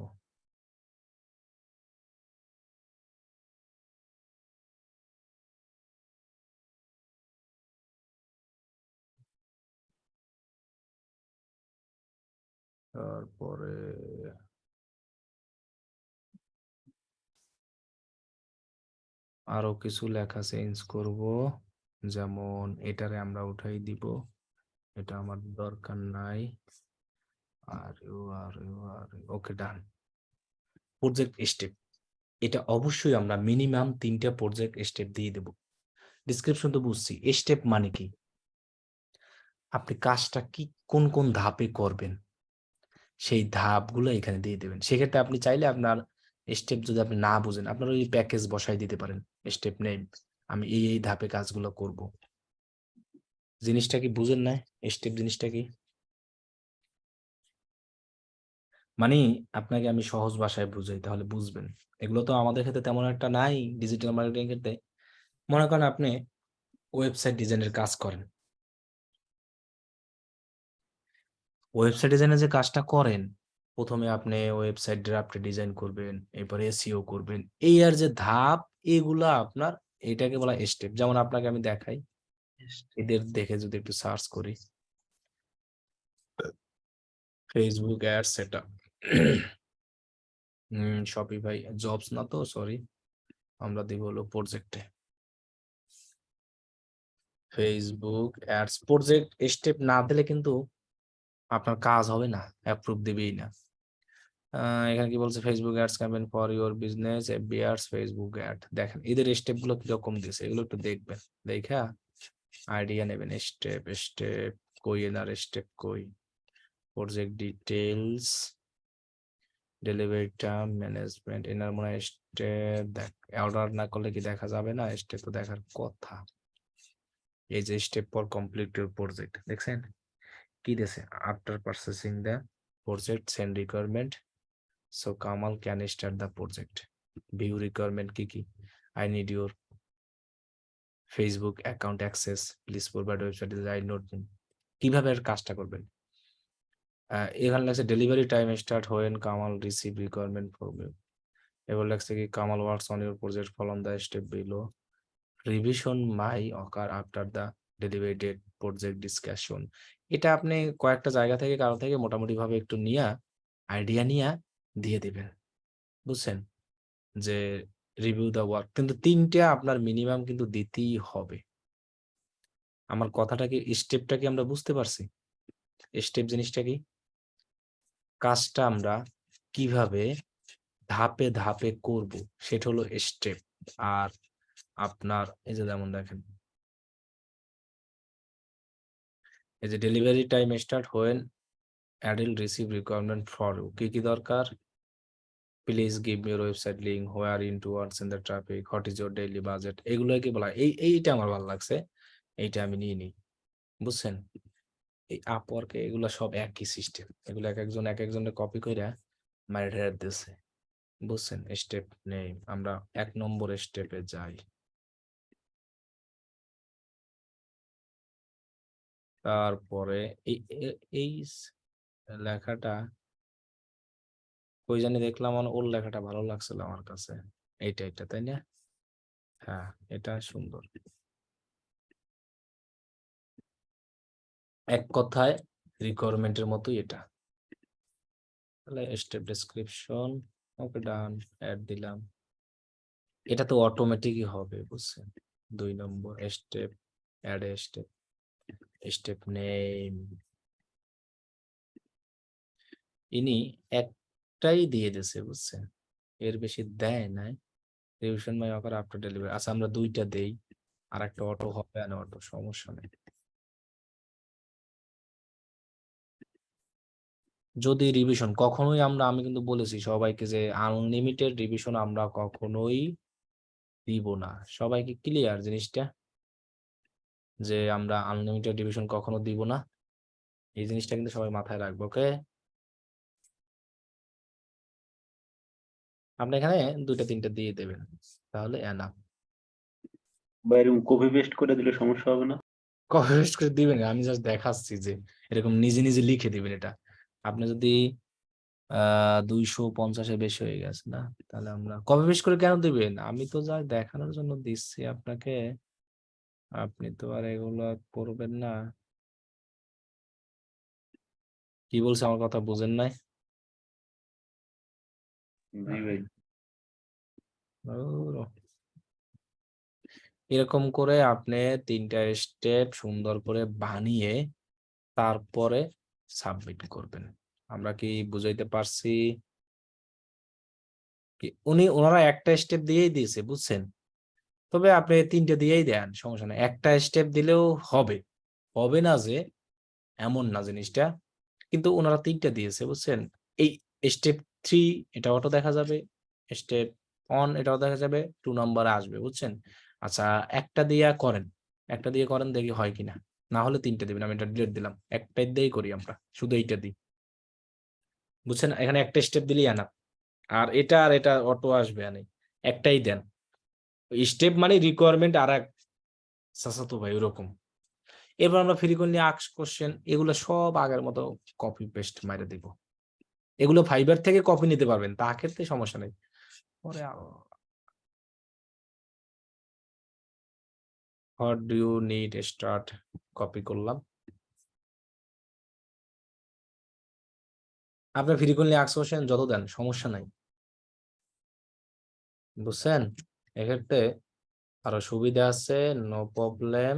তারপরে আরো কিছু লেখা চেঞ্জ করব, যেমন এটারে আমরা উঠাই দিব, এটা আমার দরকার নাই। আর ওকে, ডান। প্রজেক্ট স্টেপ, এটা অবশ্যই আমরা মিনিমাম 3টা প্রজেক্ট স্টেপ দিয়ে দেব। ডিসক্রিপশন তো বুঝছি, স্টেপ মানে কি, আপনি কাজটা কি কোন কোন ধাপে করবেন সেই ধাপগুলো এখানে দিয়ে দেবেন। সেক্ষেত্রে আপনি চাইলে আপনার স্টেপ যদি আপনি না বুঝেন, আপনার ওই প্যাকেজ বসাই দিতে পারেন, স্টেপ নেই আমি এই ধাপে কাজগুলো করব। জিনিসটা কি বুঝেন না? স্টেপ জিনিসটা কি মানে, আপনাকে আমি সহজ ভাষায় বুঝাই তাহলে বুঝবেন। এগুলো তো আমাদের ক্ষেত্রে তেমন একটা নাই ডিজিটাল মার্কেটিং ক্ষেত্রে। মনে করেন আপনি ওয়েবসাইট ডিজাইনের কাজ করেন, ওয়েবসাইট ডিজাইনের যে কাজটা করেন, প্রথমে আপনি ওয়েবসাইট ড্রাফটে ডিজাইন করবেন, এরপরে এসইও করবেন, এই আর যে ধাপ, এগুলা আপনার, এটাকে বলা স্টেপ। যেমন আপনাকে আমি দেখাই, এদের দেখে যদি একটু সার্চ করি, Facebook ad setup, Shopify jobs না তো, সরি, আমরা দিব হলো প্রজেক্টে। ফেসবুক অ্যাডস প্রজেক্ট স্টেপ না দিলে কিন্তু আপনার কাজ হবে না, অ্যাপ্রুভ দিবেই না। এখানে কি বলছে, Facebook ads campaign for your business বিয়ার্স ফেসবুক অ্যাড। দেখেন এদের স্টেপ গুলো কিরকম দিয়েছে, এগুলো একটু দেখবেন, দেখা আইডিয়া নেবেন। স্টেপ স্টেপ কই, এনার স্টেপ কই, project details, delivery time management, এনার মনে হয় স্টেপ দেখ, অর্ডার না করলে কি দেখা যাবে না, স্টেপ তো দেখার কথা। এই যে step for complete your project, দেখছেন কি দিয়েছে, after processing the project send requirement, so Kamal can start the project. View requirement কি I need your Facebook account access, please provide website design note। কিভাবে এর কাজটা করবেন, এখানে লাগছে delivery time start when Kamal receive requirement from you। এবার লাগছে কি Kamal works on your project, follow the step below, revision may occur after the delivery date, project discussion। এটা আপনি কয়েকটা জায়গা থেকে কারো থেকে মোটামুটি ভাবে একটু নিয়া আইডিয়া নিয়া দিয়ে দিবেন, বুঝছেন, যে রিভিউ দ্য ওয়ার্ক। কিন্তু 3টা আপনার মিনিমাম কিন্তু দিতেই হবে। আমার কথাটা কি, স্টেপটা কি আমরা বুঝতে পারছি? স্টেপ জিনিসটা কি, কাজটা আমরা কিভাবে ধাপে ধাপে করব সেটা হলো স্টেপ। আর আপনার এই যে যেমন দেখেন, এই যে delivery time start when adult receive requirement for you, কি দরকার, please give me your website link, where in towards in the traffic, what is your daily budget, এগুলোকে বলা এইটা আমার ভালো লাগছে, এইটা আমি নিয়ে নিই, বুঝছেন। এই আপওয়ার্কে এগুলা সব একই সিস্টেম, এগুলো এক একজনের কপি কইরা মাইরে দিতেছে, বুঝছেন। স্টেপ নেই, আমরা 1 নম্বর স্টেপে যাই। তারপরে এই লেখাটা কই জানি দেখলাম, ওর লেখাটা ভালো লাগছিল আমার কাছে, এটা তাই না? হ্যাঁ, এটা সুন্দর। এক কথায় রিকোয়ারমেন্টের মতোই এটা। তাহলে step description, okay done, add দিলাম। এটা তো অটোমেটিকই হবে, বুঝছেন। 2 নম্বর step, add step, step name. ইনি একটাই দিয়ে দিয়েছে, বুঝছেন, এর বেশি দেয় নাই। Revision may occur after delivery, আচ্ছা আমরা 2টা দেই, আর একটা অটো হবে, আর অটো সমস্যা নেই। যদি রিভিশন কখনোই আমি কিন্তু বলেছি সবাইকে যে আনলিমিটেড রিভিশন আমরা কখনোই দিব না। সবাইকে ক্লিয়ার জিনিসটা, যে আমরা আনলিমিটেড রিভিশন কখনো দিব না, এই জিনিসটা কিন্তু সবাই মাথায় রাখবো, ওকে। আপনি এখানে 2টা 3টা দিয়ে দেবেন, তাহলে এনাফ। বা এরকম কপি পেস্ট করে দিলে সমস্যা হবে না? কভারেজ করে দিবেন, আমি জাস্ট দেখাচ্ছি যে এরকম নিজে নিজে লিখে দিবেন। এটা আপনি যদি 250 এর বেশি হয়ে গেছে না, তাহলে আমরা কপি পেস্ট করে কেন দিবেন, আমি তো যা দেখানোর জন্য দিচ্ছি আপনাকে, আপনি তো আর এগুলো করবেন না। কি বলছে, আমার কথা বুঝেন নাই? জি ভাই। ও, এরকম করে আপনি 3টা স্টেপ সুন্দর করে বানিয়ে তারপরে সাবমিট করবেন। আমরা কি বুঝাইতে পারছি? কি ওনারা একটা স্টেপ দিয়েই দিয়েছে, বুঝছেন। তবে আপনি 3টে দিয়েই দেন, সমস্যা নেই। একটা স্টেপ দিলেও হবে, হবে না যে এমন না জিনিসটা, কিন্তু ওনারা 3টা দিয়েছে, বুঝছেন। এই স্টেপ 3 এটা অটো দেখা যাবে, স্টেপ 1 এটাও দেখা যাবে, 2 নম্বরে আসবে, বুঝছেন। আচ্ছা, একটা দিয়ে করেন দেখি হয় কিনা, না হলে 3টে দিবেন, আমি এটা ডিলিট দিলাম, একটাই দিয়েই করি আমরা, শুধু এইটা দিই, বুঝছেন। এখানে একটা স্টেপ দিলেই আনা, আর এটা অটো আসবে, আনে একটাই দেন। স্টেপ মানে রিকোয়ারমেন্ট আর এক চাচাতো ভাই ওরকম। এবার আমরা ফ্রিকোয়েন্টলি আস্ক কোশ্চেন, এগুলো সব আগের মতো কপি পেস্ট মাইরে দিব। এগুলো ফাইবার থেকে কপি নিতে পারবেন, তা ক্ষেত্রে সমস্যা নেই। পরে what do you need start, copy করলাম। আপনি ফ্রিকোয়েন্টলি আস্ক কোশ্চেন যত দেন সমস্যা নাই, বুঝছেন? এক্ষেত্রে আরো সুবিধা আছে, নো প্রবলেম।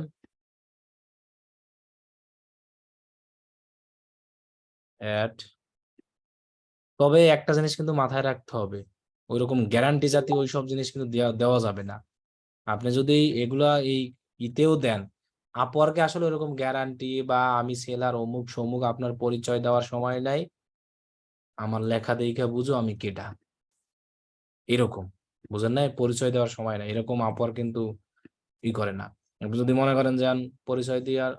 অ্যাড। তবে একটা জিনিস কিন্তু মাথায় রাখতে হবে, ওইরকম গ্যারান্টি জাতীয় ওইসব জিনিস কিন্তু দেওয়া যাবে না। আপনি যদি এগুলা এই ইতেও দেন, আপওয়ার্কে আসলে ওরকম গ্যারান্টি বা আমি সেলার অমুক সমুক আপনার পরিচয় দেওয়ার সময় নাই, আমার লেখা দেখে বুঝো আমি কেটা, এরকম বুঝেন না, পরিচয় দেওয়ার সময় নাই, এরকম আপওয়ার্ক কিন্তু ই করে না। আপনি যদি মনে করেন যে পরিচয় দেওয়ার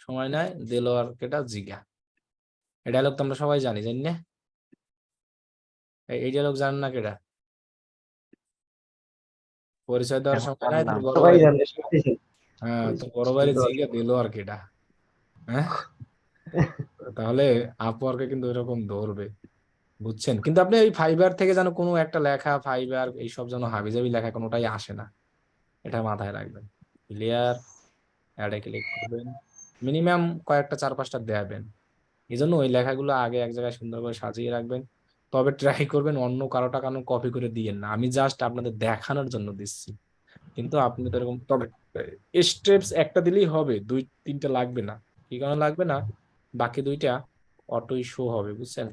সময় নাই, দেলোয়ার কেটা জিগা, এই ডায়লগ তো আমরা সবাই জানি, জানি না? এই ডায়লগ জানেন না কেটা? পরিচয় দেওয়ার এখন সময় নাই, তোর জানলাম। বড় সবাই ভাই, জানে, সত্যি সত্যি। হ্যাঁ তোর বড় ভাইয়ের জিগা দেলোয়ার কেটা, হ্যাঁ? তাহলে আপওয়ার্কে কিন্তু এরকম ধরবে, বুঝছেন? কিন্তু আপনি এই ফাইবার থেকে যেন কোনো একটা লেখা, ফাইবার এইসব যেন হাবিজাবি লেখা কোনোটাই আসে না, এটা মাথায় রাখবেন। ক্লিয়ার? অ্যাডে ক্লিক করবেন, মিনিমাম কয়েকটা 4-5টা দেবেন। এই জন্য ওই লেখাগুলো আগে এক জায়গায় সুন্দর করে সাজিয়ে রাখবেন। তবে ট্রাই করবেন অন্য কারোটা কারণ কপি করে দিয়েন না, আমি জাস্ট আপনাদের দেখানোর জন্য দিচ্ছি। কিন্তু আপনি তো এরকম, তবে স্টেপস একটা দিলেই হবে, 2-3টা লাগবে না। কি কারণে লাগবে না? বাকি 2টা অটোই শো হবে, বুঝছেন?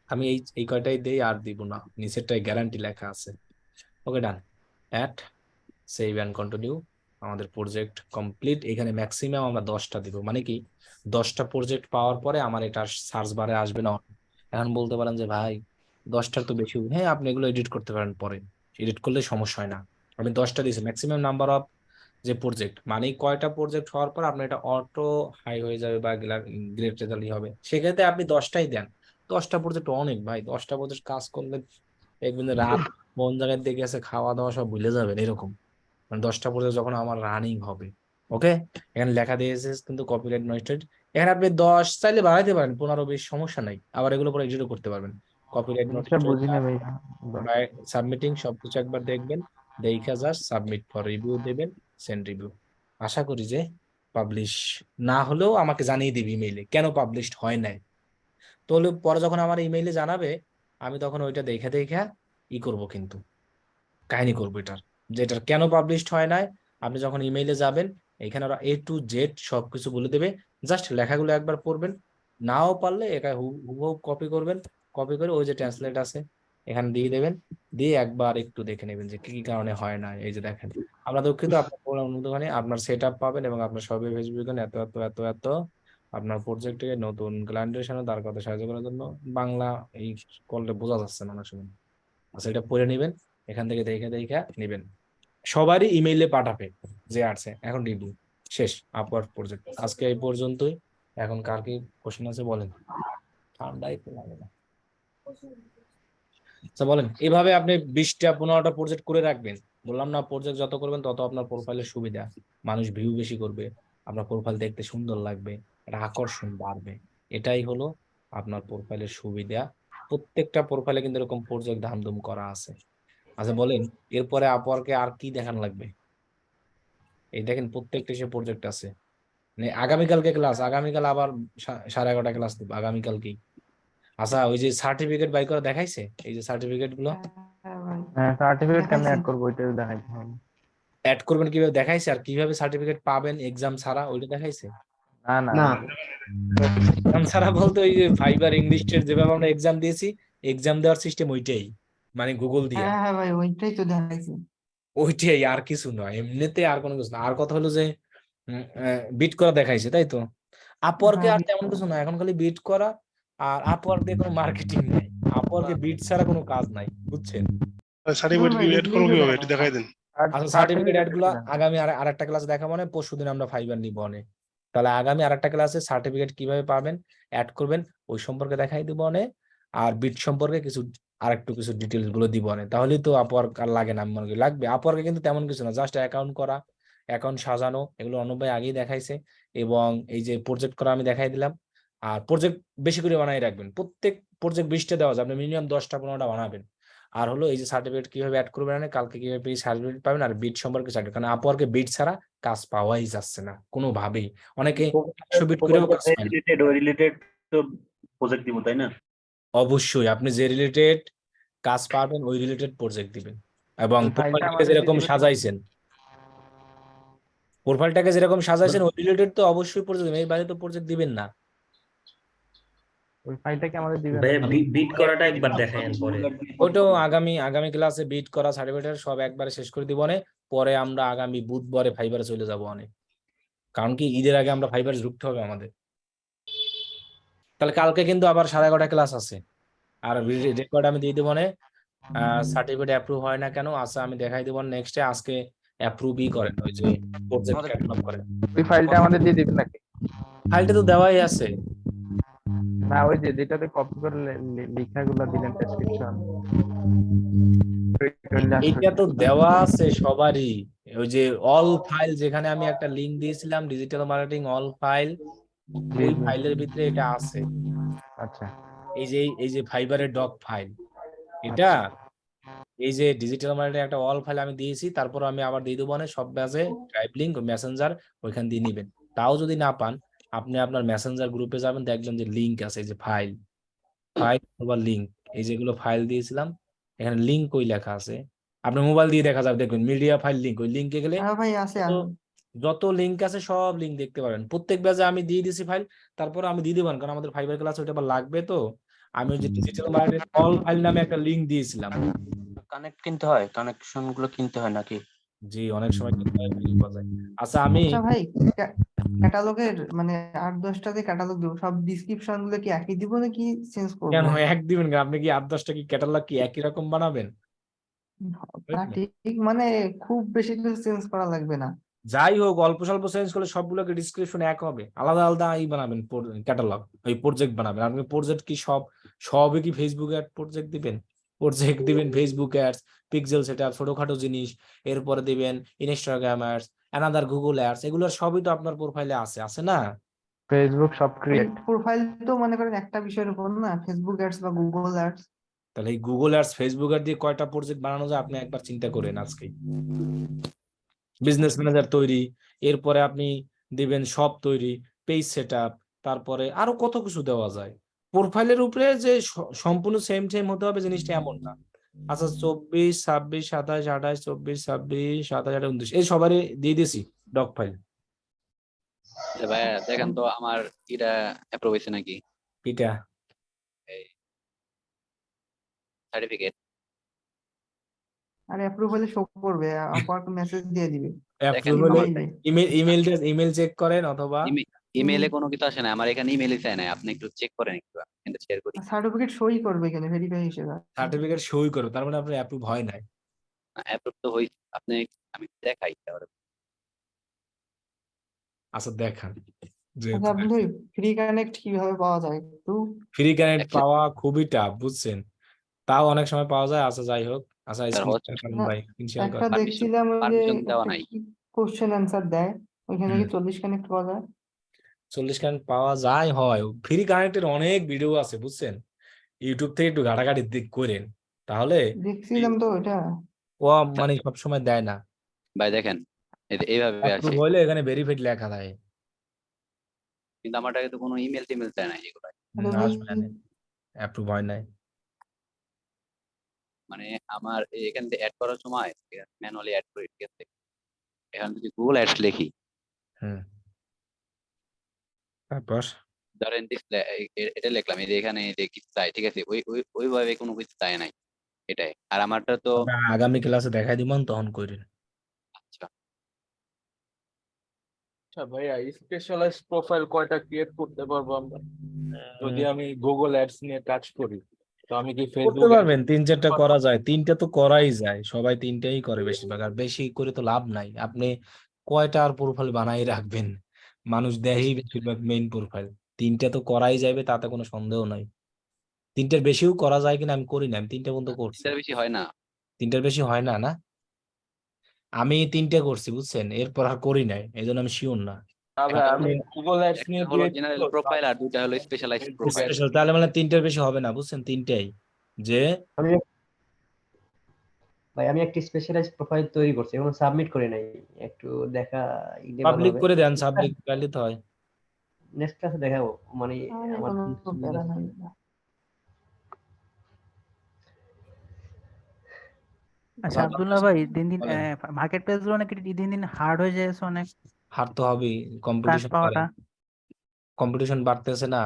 আমি এই কয়টাই দেই, আর দিব না, নিচেরটাই গ্যারান্টি লেখা আছে। Okay, done. Add, save and continue. আমাদের প্রজেক্ট কমপ্লিট। এখানে ম্যাক্সিমাম আমরা 10টা দিব, মানে কি 10টা প্রজেক্ট পাওয়ার পরে আমার এটা সার্চ বারে আসবে না। এখন বলতে পারেন যে ভাই 10টার তো বেশি, হ্যাঁ আপনি এগুলো এডিট করতে পারেন পরে, এডিট করলে সমস্যা হয় না। আমি 10টা দিয়েছি, ম্যাক্সিমাম নাম্বার অফ যে প্রজেক্ট, মানে কয়টা প্রজেক্ট হওয়ার পর আপনার এটা অটো হাই হয়ে যাবে বা গ্রেড রেজাল্টই হবে, সেক্ষেত্রে আপনি 10টাই দেন। 10টা প্রজেক্ট অনেক ভাই, 10টা প্রজেক্ট কাজ করলে দেখবেন যে রাত কোন জায়গায় দেখে আছে, খাওয়া দাওয়া সব ভুলে যাবেন এরকম, মানে 10টা পর্যন্ত যখন আমার রানিং হবে। ওকে, এখানে লেখা দিয়েছে কিন্তু কপিরাইট নয়েস্টেড। এখানে আপনি 10 চাইলে বাড়াইতে পারেন, 15-20 সমস্যা নাই, আবার এগুলো পরে এডিটও করতে পারবেন। কপিরাইট জিনিসটা বুঝি না ভাইয়া। বাই সাবমিটিং সবকিছু একবার দেখবেন, দেখা জাস্ট সাবমিট ফর রিভিউ দেবেন, সেন্ড রিভিউ। আশা করি যে পাবলিশ না হলেও আমাকে জানিয়ে দিবি ইমেইলে কেন পাবলিশড হয় নাই, তাহলে পরে যখন আমার ইমেইলে জানাবে, আমি তখন ওইটা দেখে দেখে করব, কিন্তু কাহিনী করবো এটার, যেটার কেন পাবলিশড হয় নাই। আপনি যখন ইমেইলে যাবেন, এখানে ওরা A to Z সবকিছু বলে দেবে, জাস্ট লেখাগুলো একবার পড়বেন, নাও পারলে একা হুবহু কপি করবেন, কপি করে ওই যে ট্রান্সলেট আছে এখানে দিয়ে দেবেন, দিয়ে একবার একটু দেখে নেবেন যে কি কি কারণে হয় না। এই যে দেখেন, আমরা দুঃখিত, আপনার অনুদানে আপনার সেট আপ পাবেন এবং আপনার সবে ফেসবুক এত এত এত এত আপনার প্রজেক্টে নতুন ক্লায়েন্টের সাথে তার কথা সাহায্য করার জন্য। বাংলা এই কলটা বোঝা যাচ্ছে না অনেক সময়, আচ্ছা এটা পড়ে নেবেন, এখান থেকে দেখে দেখে নেবেন, সবারই ইমেইলে পাঠাবে যে আছে। এখন রিভিউ শেষ, আপওয়ার্ড প্রজেক্ট আজকে এই পর্যন্তই। এখন কার কি কোশ্চেন আছে বলেন, ঠান্ডাই তো লাগে না। আচ্ছা বলেন, এভাবে আপনি 20টা-15টা প্রজেক্ট করে রাখবেন। বললাম না, প্রজেক্ট যত করবেন তত আপনার প্রোফাইলের সুবিধা, মানুষ ভিউ বেশি করবে, আপনার প্রোফাইল দেখতে সুন্দর লাগবে, একটা আকর্ষণ বাড়বে। এটাই হলো আপনার প্রোফাইলের সুবিধা। প্রত্যেকটা প্রোফাইলে কিন্তু এরকম প্রজেক্ট ধামধুম করা আছে। আচ্ছা বলেন, এরপরে আপওয়ার্কে আর কি দেখান লাগবে? এই দেখেন প্রত্যেকটা সে প্রজেক্ট আছে, মানে আগামীকালকে ক্লাস, আগামীকাল আবার 11:30 ক্লাস দেবো আগামীকালকেই। আচ্ছা ওই যে সার্টিফিকেট বাই করে দেখাইছে, এই যে সার্টিফিকেট গুলো হ্যাঁ, সার্টিফিকেট কেমনে অ্যাড করবো ওইটা দেখাইতে হবে। অ্যাড করবেন কিভাবে দেখাইছে, আর কিভাবে সার্টিফিকেট পাবেন এক্সাম ছাড়া ওইটা দেখাইছে। না না না এক্সাম ছাড়া বলতে ওই যে ফাইবার ইংলিশ টেস্ট যেভাবে আমরা এক্সাম দিয়েছি, এক্সাম দেওয়ার সিস্টেম ওইটাই, মানে গুগল দিয়ে, হ্যাঁ ভাই ওইটাই তো দেখাইছে। ওইটাই, আর কিছু নয়, এমনিতে আর কোনো কিছু না। আর কথা হলো যে বিট করা দেখাইছে, তাই তো? আপওয়ার্কে হ্যাঁ আর তেমন কিছু না, এখন খালি বিট করা। আর আপওয়ার্ক দিয়ে কোনো মার্কেটিং নাই, আপওয়ার্কে বিট ছাড়া কোনো কাজ নাই, বুঝছেন? সার্টিফিকেট কি এড করব কিভাবে এটা দেখাই দেন। আচ্ছা সার্টিফিকেট অ্যাড গুলো আগামী আরেকটা ক্লাস দেখাবো, মানে পরশুদিন আমরা ফাইবার নিব অনেক। তাহলে আগামী আরেকটা ক্লাসে সার্টিফিকেট কিভাবে পাবেন, অ্যাড করবেন, ওই সম্পর্কে দেখাই দিব অনেক। আর বিট সম্পর্কে কিছু আরেকটু কিছু ডিটেলস গুলো দিব অনেক, তাহলেই তো আপওয়ার্ক আর লাগে না, আমি মনে করি লাগবে। আপওয়ার্কে কিন্তু তেমন কিছু না, জাস্ট অ্যাকাউন্ট করা, অ্যাকাউন্ট সাজানো, এগুলো অনুপ ভাই আগেই দেখাইছে। এবং এই যে প্রজেক্ট করা আমি দেখাই দিলাম। আর প্রজেক্ট বেশি করে বানাই রাখবেন, প্রত্যেক প্রজেক্ট 20টা দেওয়া যায়, আপনি মিনিমাম 10টা-15টা বানাবেন। আর হলো এই যে সার্টিফিকেট কিভাবে অ্যাড করবেন, মানে কালকে কিভাবে সার্টিফিকেট পাবেন, আর বিট সম্পর্কে সার্টিফিকেট, কারণ আপওয়ার্কে বিট ছাড়া কাজ পাওয়াই যাচ্ছে না কোনোভাবেই, অনেকে 100 বিট করেও কাজ পায় না। রিলেটেড ওই রিলেটেড তো প্রজেক্ট দিব তাই না? অবশ্যই আপনি যে রিলেটেড কাজ পাবেন ওই রিলেটেড প্রজেক্ট দিবেন। এবং ওই ফাইলটা প্রোফাইলটাকে আমাদের দিয়ে যেরকম দিবেন। সাজাইছেন ওই রিলেটেড তো অবশ্যই প্রজেক্ট দিবেন, এর বাইরে তো প্রজেক্ট দিবেন না। ওই ফাইলটা কি আমাদের দিবেন ভাইয়া নাকি? বিট করাটা একবার দেখায়েন পরে। ওইটাও আগামী ক্লাসে বিট করা সার্টিফিকেট সব একবারে শেষ করে দিব অনেক পরে, আমরা আগামী বুধবারে ফাইবারে চলে যাব অনেক, কারণ কি ঈদের আগে আমরা ফাইবারে ঢুকতে হবে আমাদের। তাহলে কালকে কিন্তু আবার 11:30 ক্লাস আছে, আর রেকর্ড আমি দিয়ে দেবো অনেক। সার্টিফিকেট অ্যাপ্রুভ হয় না কেন আচ্ছা আমি দেখাই দেবো নেক্সটে, আজকে অ্যাপ্রুভই করেন ওই যে প্রজেক্ট ক্যাটালগ করেন। ওই ফাইলটা আমাদের দিয়ে দিবেন নাকি? ফাইলটা তো দেওয়াই আছে। না, ওই যে যেটাতে কপি করে লেখাগুলো দিলেন ডেসক্রিপশন, এইটা তো দেওয়া আছে সবারই, ওই যে অল ফাইল যেখানে আমি একটা লিংক দিয়েছিলাম ডিজিটাল মার্কেটিং অল ফাইল, ওই ফাইলের ভিতরে এটা আছে। আচ্ছা এই যে ফাইবারের ডক ফাইল এটা, এই যে ডিজিটাল মার্কেটিং একটা অল ফাইল আমি দিয়েছি, তারপর আমি আবার দিয়ে দেবো মানে সব ব্যাচে ড্রাইভ লিঙ্ক মেসেঞ্জার ওইখান দিয়ে নিবেন। তাও যদি না পান আপনি আপনার মেসেঞ্জার গ্রুপে যাবেন, দেখবেন যে লিঙ্ক আছে, এই যে ফাইল অথবা লিঙ্ক, এই যেগুলো ফাইল দিয়েছিলাম এখানে লিঙ্ক ওই লেখা আছে, আপনার মোবাইল দিয়ে দেখা যাবে, দেখবেন মিডিয়া ফাইল লিঙ্ক, ওই লিঙ্কে গেলে ভাই আছে যত লিঙ্ক আছে সব লিঙ্ক দেখতে পারেন। প্রত্যেক ব্যাচে আমি দিয়ে দিছি ফাইল, তারপর আমি দিয়ে দিবেন কারণ আমাদের ফাইবার ক্লাস ওইটা আবার লাগবে। তো আমি ওই যে ডিজিটাল মার্কেটিং অল ফাইল নামে একটা লিঙ্ক দিয়েছিলাম। কানেক্ট কিনতে হয়, কানেকশন গুলো কিনতে হয় নাকি? জি অনেক সময় কিন্তু free পাওয়া যায়। আচ্ছা আমি ভাই ক্যাটালগের মানে 8-10টাতে ক্যাটালগ দিব, সব ডেসক্রিপশন গুলো কি একই দিব নাকি চেঞ্জ করব? কেন এক দিবেন কেন? আপনি কি 8-10টা কি ক্যাটালগ কি একই রকম বানাবেন? না ঠিক, মানে খুব বেশি কিছু চেঞ্জ করা লাগবে না। যাই হোক অল্প স্বল্প চেঞ্জ করলে সবগুলোকে ডিসক্রিপশন এক হবে, আলাদা আলাদা বানাবেন ক্যাটালগ, ওই প্রজেক্ট বানাবেন। আপনি প্রজেক্ট কি সবই কি ফেসবুক অ্যাড প্রজেক্ট দিবেন? প্রজেক্ট দিবেন ফেসবুক অ্যাডস, পিক্সেল সেটআপ ছোটখাটো জিনিস, এরপরে দিবেন Instagram ads, another Google ads, এগুলোর সবই তো আপনার প্রোফাইলে আছে না? ফেসবুক সব ওই ক্রিয়েট। প্রোফাইল তো মনে করেন একটা বিষয়ের উপর না, ফেসবুক অ্যাডস বা গুগল অ্যাডস। তাহলে এই গুগল অ্যাডস ফেসবুক অ্যাড দিয়ে কয়টা প্রজেক্ট বানানো যায় আপনি একবার চিন্তা করেন আজকে। বিজনেস ম্যানেজার তৈরি, এরপরে আপনি দিবেন সব তৈরি, পেজ সেটআপ, তারপরে আরো কত কিছু দেওয়া যায়। প্রোফাইলের উপরে যে সম্পূর্ণ সেম হতে হবে জিনিসটা এমন না। আচ্ছা 24, 26, 27, 28, 24, 26, 27, 28, 29 এই সবারই দিয়ে দিয়েছি ডক ফাইল। ভাইয়া দেখেন তো আমার এটা অ্যাপ্রুভ হয়েছে নাকি, এটা এই সার্টিফিকেট। আর অ্যাপ্রুভ হলে শো করবে, অপর মেসেজ দিয়ে দিবে। অ্যাপ্রুভ দেখেন হলে আমার ইমেল চেক করেন অথবা ইমেইলে কোনো কিছু আসে না, আমার এখানে ইমেইলই চায় না, আপনি একটু চেক করেন, একটু কিন্তু শেয়ার করি। সার্টিফিকেট সই করবে এখানে ভেরিফাই হিসেবে। সার্টিফিকেট সই করো, তার মানে আপনার অ্যাপ্রুভ হয় নাই। অ্যাপ্রুভ তো হই, আপনি আমি দেখাই তাহলে। আচ্ছা দেখান যে আচ্ছা বন্ধু, ফ্রি কানেক্ট কিভাবে পাওয়া যায় একটু? ফ্রি কানেক্ট Actually, পাওয়া খুবই টাফ বুঝছেন, তাও অনেক সময় পাওয়া যায়। আচ্ছা যাই হোক, আচ্ছা স্যার স্ক্রিন হচ্ছে শেয়ার করেন ভাই, স্ক্রিন শেয়ার একটা করেন। দেখছিলাম ওই যে পারমিশন দেওয়া নাই। কোশ্চেন অ্যান্সার দেয়, ওইখানে কি হুম। 40 কানেক্ট পাওয়া যায়? 40 কানেক্ট পাওয়া যায় হয়, ফ্রি কানেক্টের অনেক ভিডিও আছে বুঝছেন, ইউটিউব থেকে একটু ঘাটাঘাটি করেন তাহলে। দেখছিলাম তো ওইটা। ও মানে সবসময় দেয় না, ভাই দেখেন এইভাবে অ্যাপ্রুভ আছে, হইলে এখানে ভেরিফাইড লেখা থাকে। কিন্তু আমারটাকে তো কোনো ইমেল টিমেল চায় না এগুলো। আসবে না, অ্যাপ্রুভ হয় নাই। মানে আমার এখান থেকে অ্যাড করার সময় ম্যানুয়ালি অ্যাড করি, ঠিক আছে? এখন যদি গুগল অ্যাডস লিখি, হুম তারপর ধরেন এটা লিখলাম, এই যে এখানে যে কিছু চাই, ঠিক আছে, ওইভাবে কোনো কিছু চায় নাই এটাই। আর আমারটা তো আমরা আগামী ক্লাসে দেখাই দিবেন তখন করেন। আচ্ছা আচ্ছা ভাইয়া, স্পেশালাইজ প্রোফাইল কয়টা ক্রিয়েট করতে পারবো আমরা যদি আমি গুগল অ্যাডস নিয়ে কাজ করি? তো আমি কি করতে ফেসবুক পারবেন, 3-4টা করা যায়, 3টা তো করাই যায়, সবাই 3টাই করে বেশিরভাগ, আর বেশি করে তো লাভ নাই। আপনি কয়টা আর প্রোফাইল বানাই রাখবেন, মানুষ দেখেই বেশিরভাগ মেইন প্রোফাইল। 3টা তো করাই যাবে, তাতে কোনো সন্দেহ নাই। 3টার বেশিও করা যায় কিনা আমি করি না, আমি 3টা পর্যন্ত করছি। এটার বেশি হয় না। 3টার বেশি হয় না না, আমি 3টে করছি বুঝছেন, এরপর আর করি নাই, এই জন্য আমি শিওর না। ভাই আমি গুগল অ্যাডস নিয়ে একটা হলো দিয়েছি জেনারেল তো, প্রোফাইল আর দুইটা হলো স্পেশালাইজড প্রোফাইল। স্পেশাল তাহলে মানে 3টার বেশি হবে না বুঝছেন, 3টাই যে ভাই আমি একটা স্পেশালাইজ প্রোফাইল তৈরি করছি, এখন সাবমিট করে নাই, একটু দেখা ইলে ভালো পাবলিক হবে। করে দেন, পাবলিক করলে তো হয়। নেক্সট ক্লাসে দেখাবো, মানে আরে আমার কোনো প্যারা নাই। আচ্ছা, আব্দুল্লাহ ভাই দিন দিন বলেন। মার্কেট প্লেস গুলো নাকি দিন দিন হার্ড হয়ে যাচ্ছে অনেক, হার তো হবেই, কাজ কম্পিটিশন পাওয়াটা। কম্পিটিশন বাড়তেছে না,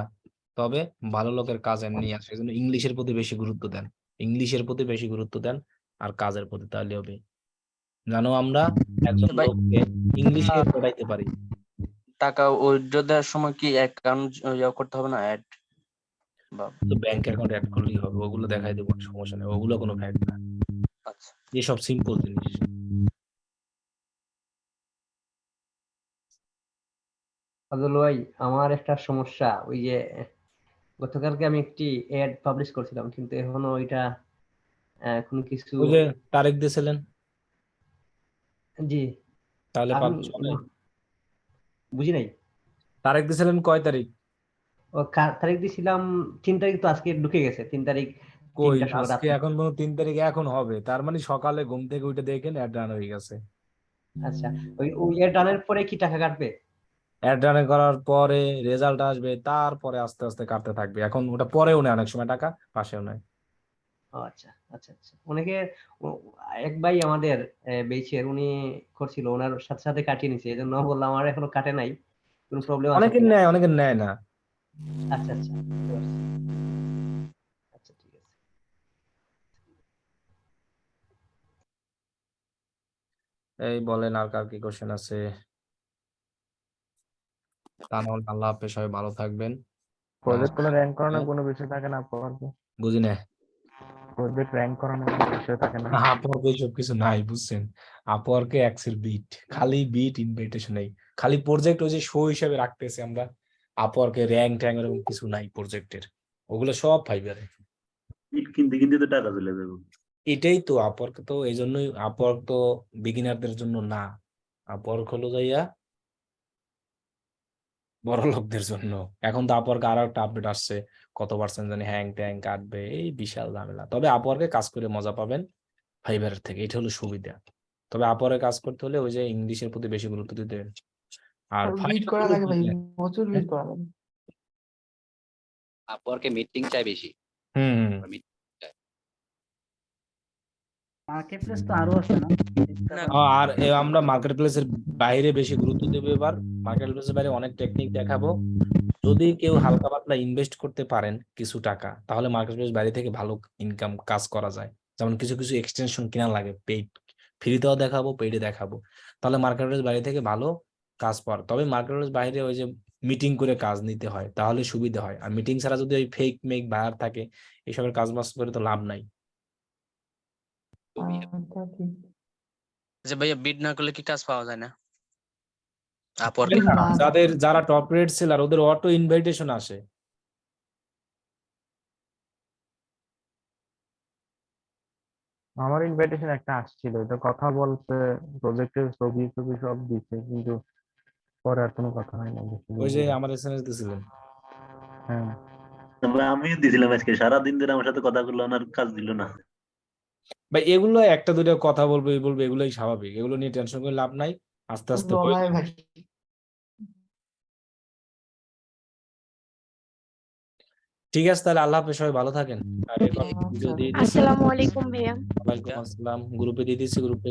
তবে ভালো লোকের কাজ এমনি আসে, এই জন্য ইংলিশের প্রতি বেশি গুরুত্ব দেন, ইংলিশের প্রতি বেশি গুরুত্ব দেন আর কাজের প্রতি, তাহলে হবে। জানো আমরা একজন ভাই লোককে ইংলিশে পড়াইতে পারি। টাকা উইথড্র দেওয়ার সময় কি অ্যাকাউন্ট করতে হবে না অ্যাড? বা তো ব্যাংক অ্যাকাউন্ট অ্যাড করলেই হবে, ওগুলো দেখাই দেবো, সমস্যা নেই, ওগুলো কোনো ফ্যাক্ট না, আচ্ছা এসব সিম্পল জিনিস। আব্দুল ভাই আমার একটা সমস্যা, ওই যে গতকালকে আমি একটি অ্যাড পাবলিশ করছিলাম, কিন্তু এখনো ওইটা কোনো কিছু। ওই যে তারিখ দিয়েছিলেন, জি তাহলে আমি পাবলিশ হবে। বুঝি নাই। তারিখ দিয়েছিলেন কয় তারিখ? ও তারিখ দিছিলাম 3 তারিখ, তো আজকে ঢুকে গেছে 3 তারিখ কই 3টার সময় আজকে রাত্রে। এখন কোনো 3 তারিখ এখন হবে, তার মানে সকালে ঘুম থেকে উঠে দেখেন অ্যাড রান হয়ে গেছে। আচ্ছা, ওই ওই অ্যাড রানের পরে কি টাকা কাটবে? অ্যাড রান করার পরে রেজাল্ট আসবে, তারপরে আস্তে আস্তে কাটতে থাকবে, এখন ওটা পরেও নেয় অনেক সময় টাকা, পাশেও নেয়। ও আচ্ছা আচ্ছা আচ্ছা, অনেকে এক ভাই আমাদের বেচের উনি করছিল, ওনার সাথে সাথে কাটিয়ে নিছে, এই জন্য বললাম আমার এখনো কাটে নাই, কোনো প্রবলেম আছে অনেকের কিনা। নেয়, অনেকের নেয় না। আচ্ছা আচ্ছা বুঝতে পারছি। আচ্ছা ঠিক আছে। এই বলেন আর কার কি কোশ্চেন আছে? তা নাহলে আল্লাহ হাফেজ, সবাই ভালো থাকবেন। প্রজেক্ট গুলো র্যাঙ্ক করানোর হ্যাঁ, কোনো বিষয় থাকে না আপওয়ার্কে? বুঝি না। প্রজেক্ট র্যাঙ্ক করানোর কোনো বিষয় থাকে না? আপওয়ার্কে এইসব কিছু নাই, বুঝছেন? আপওয়ার্কে এক্সেল বিট, খালি বিট ইনভিটেশন নেই, খালি প্রজেক্ট ওই যে শো হিসেবে রাখতেছে আমরা। আপওয়ার্কে র্যাঙ্ক ট্যাঙ্ক এরকম কিছু নাই প্রজেক্টের, ওগুলো সব ফাইবারে। ইট কিনতে কিনতে তো টাকা চলে যাবে। এটাই তো আপওয়ার্ক, তো এই জন্যই আপওয়ার্ক তো বিগিনারদের জন্য না, আপওয়ার্ক হলো যাইয়া বড় লোকদের জন্য। এখন তো আপওয়ার্কে আরো একটা আপডেট আসছে, কত পার্সেন্ট জানি হ্যাং ট্যাং কাটবে, এই বিশাল ঝামেলা। তবে আপওয়ার্কে কাজ করে মজা পাবেন ফাইবারের থেকে, এটা হলো সুবিধা। তবে আপওয়ার্কে কাজ করতে হলে ওই যে ইংলিশের প্রতি বেশি গুরুত্ব দিতে হবে। আর বিট ফাইবার করা হলো লাগে ভাই, কি? প্রচুর বিট করা লাগে। আপওয়ার্কে মিটিং চাই বেশি। হুম মার্কেট প্লেস তো আরো আছে না? আর আমরা মার্কেট প্লেসের বাইরে বেশি গুরুত্ব দেবো এবার। মার্কেট প্লেসের বাইরে অনেক টেকনিক দেখাবো। যদি কেউ হালকা পাতলা ইনভেস্ট করতে পারেন কিছু টাকা, তাহলে মার্কেট প্লেস বাইরে থেকে ভালো ইনকাম কাজ করা যায়। যেমন কিছু কিছু এক্সটেনশন কিনা লাগে, পেইড, ফ্রিতেও দেখাবো, পেইডে দেখাবো, তাহলে মার্কেট প্লেস বাইরে থেকে ভালো কাজ পাওয়ার। তবে মার্কেট প্লেস বাইরে ওই যে মিটিং করে কাজ নিতে হয়, তাহলে সুবিধা হয়। আর মিটিং ছাড়া যদি ওই ফেক মেক বায়ার থাকে, এসবের কাজ বাজ করে তো লাভ নাই। তা ঠিক। যে ভাইয়া বিড না করলে কি কাজ পাওয়া যায় না আপওয়ার্কে? না যারা টপ রেট সেলার, ওদের অটো ইনভাইটেশন আসে। আমার ইনভাইটেশন একটা আসছিল, এটা কথা বলতে, প্রজেক্টের ছবি ছবি সব দিচ্ছে, কিন্তু পরে আর কোনো কথা হয় না, বেশি দিন ওই যে ধরে। আমার এসএমএস দিছিলেন। হ্যাঁ তবে আমিও দিয়েছিলাম আজকে, সারাদিন ধরে আমার সাথে কথা বললো, আর কাজ দিল না। ভাই এগুলো একটা দুটো কথা বলবো, এই বলবো, এগুলোই স্বাভাবিক, এগুলো নিয়ে টেনশন করে লাভ নাই, আস্তে আস্তে হয়ে জমায় যাবে। ভাই। ঠিক আছে, তাহলে আল্লাহ হাফেজ, সবাই ভালো থাকেন। আর এখন ভিডিও দিয়ে দিচ্ছি। আসসালামু আলাইকুম ভাইয়া। ওয়ালাইকুম আসসালাম, গ্রুপে দিয়ে দিচ্ছি, গ্রুপে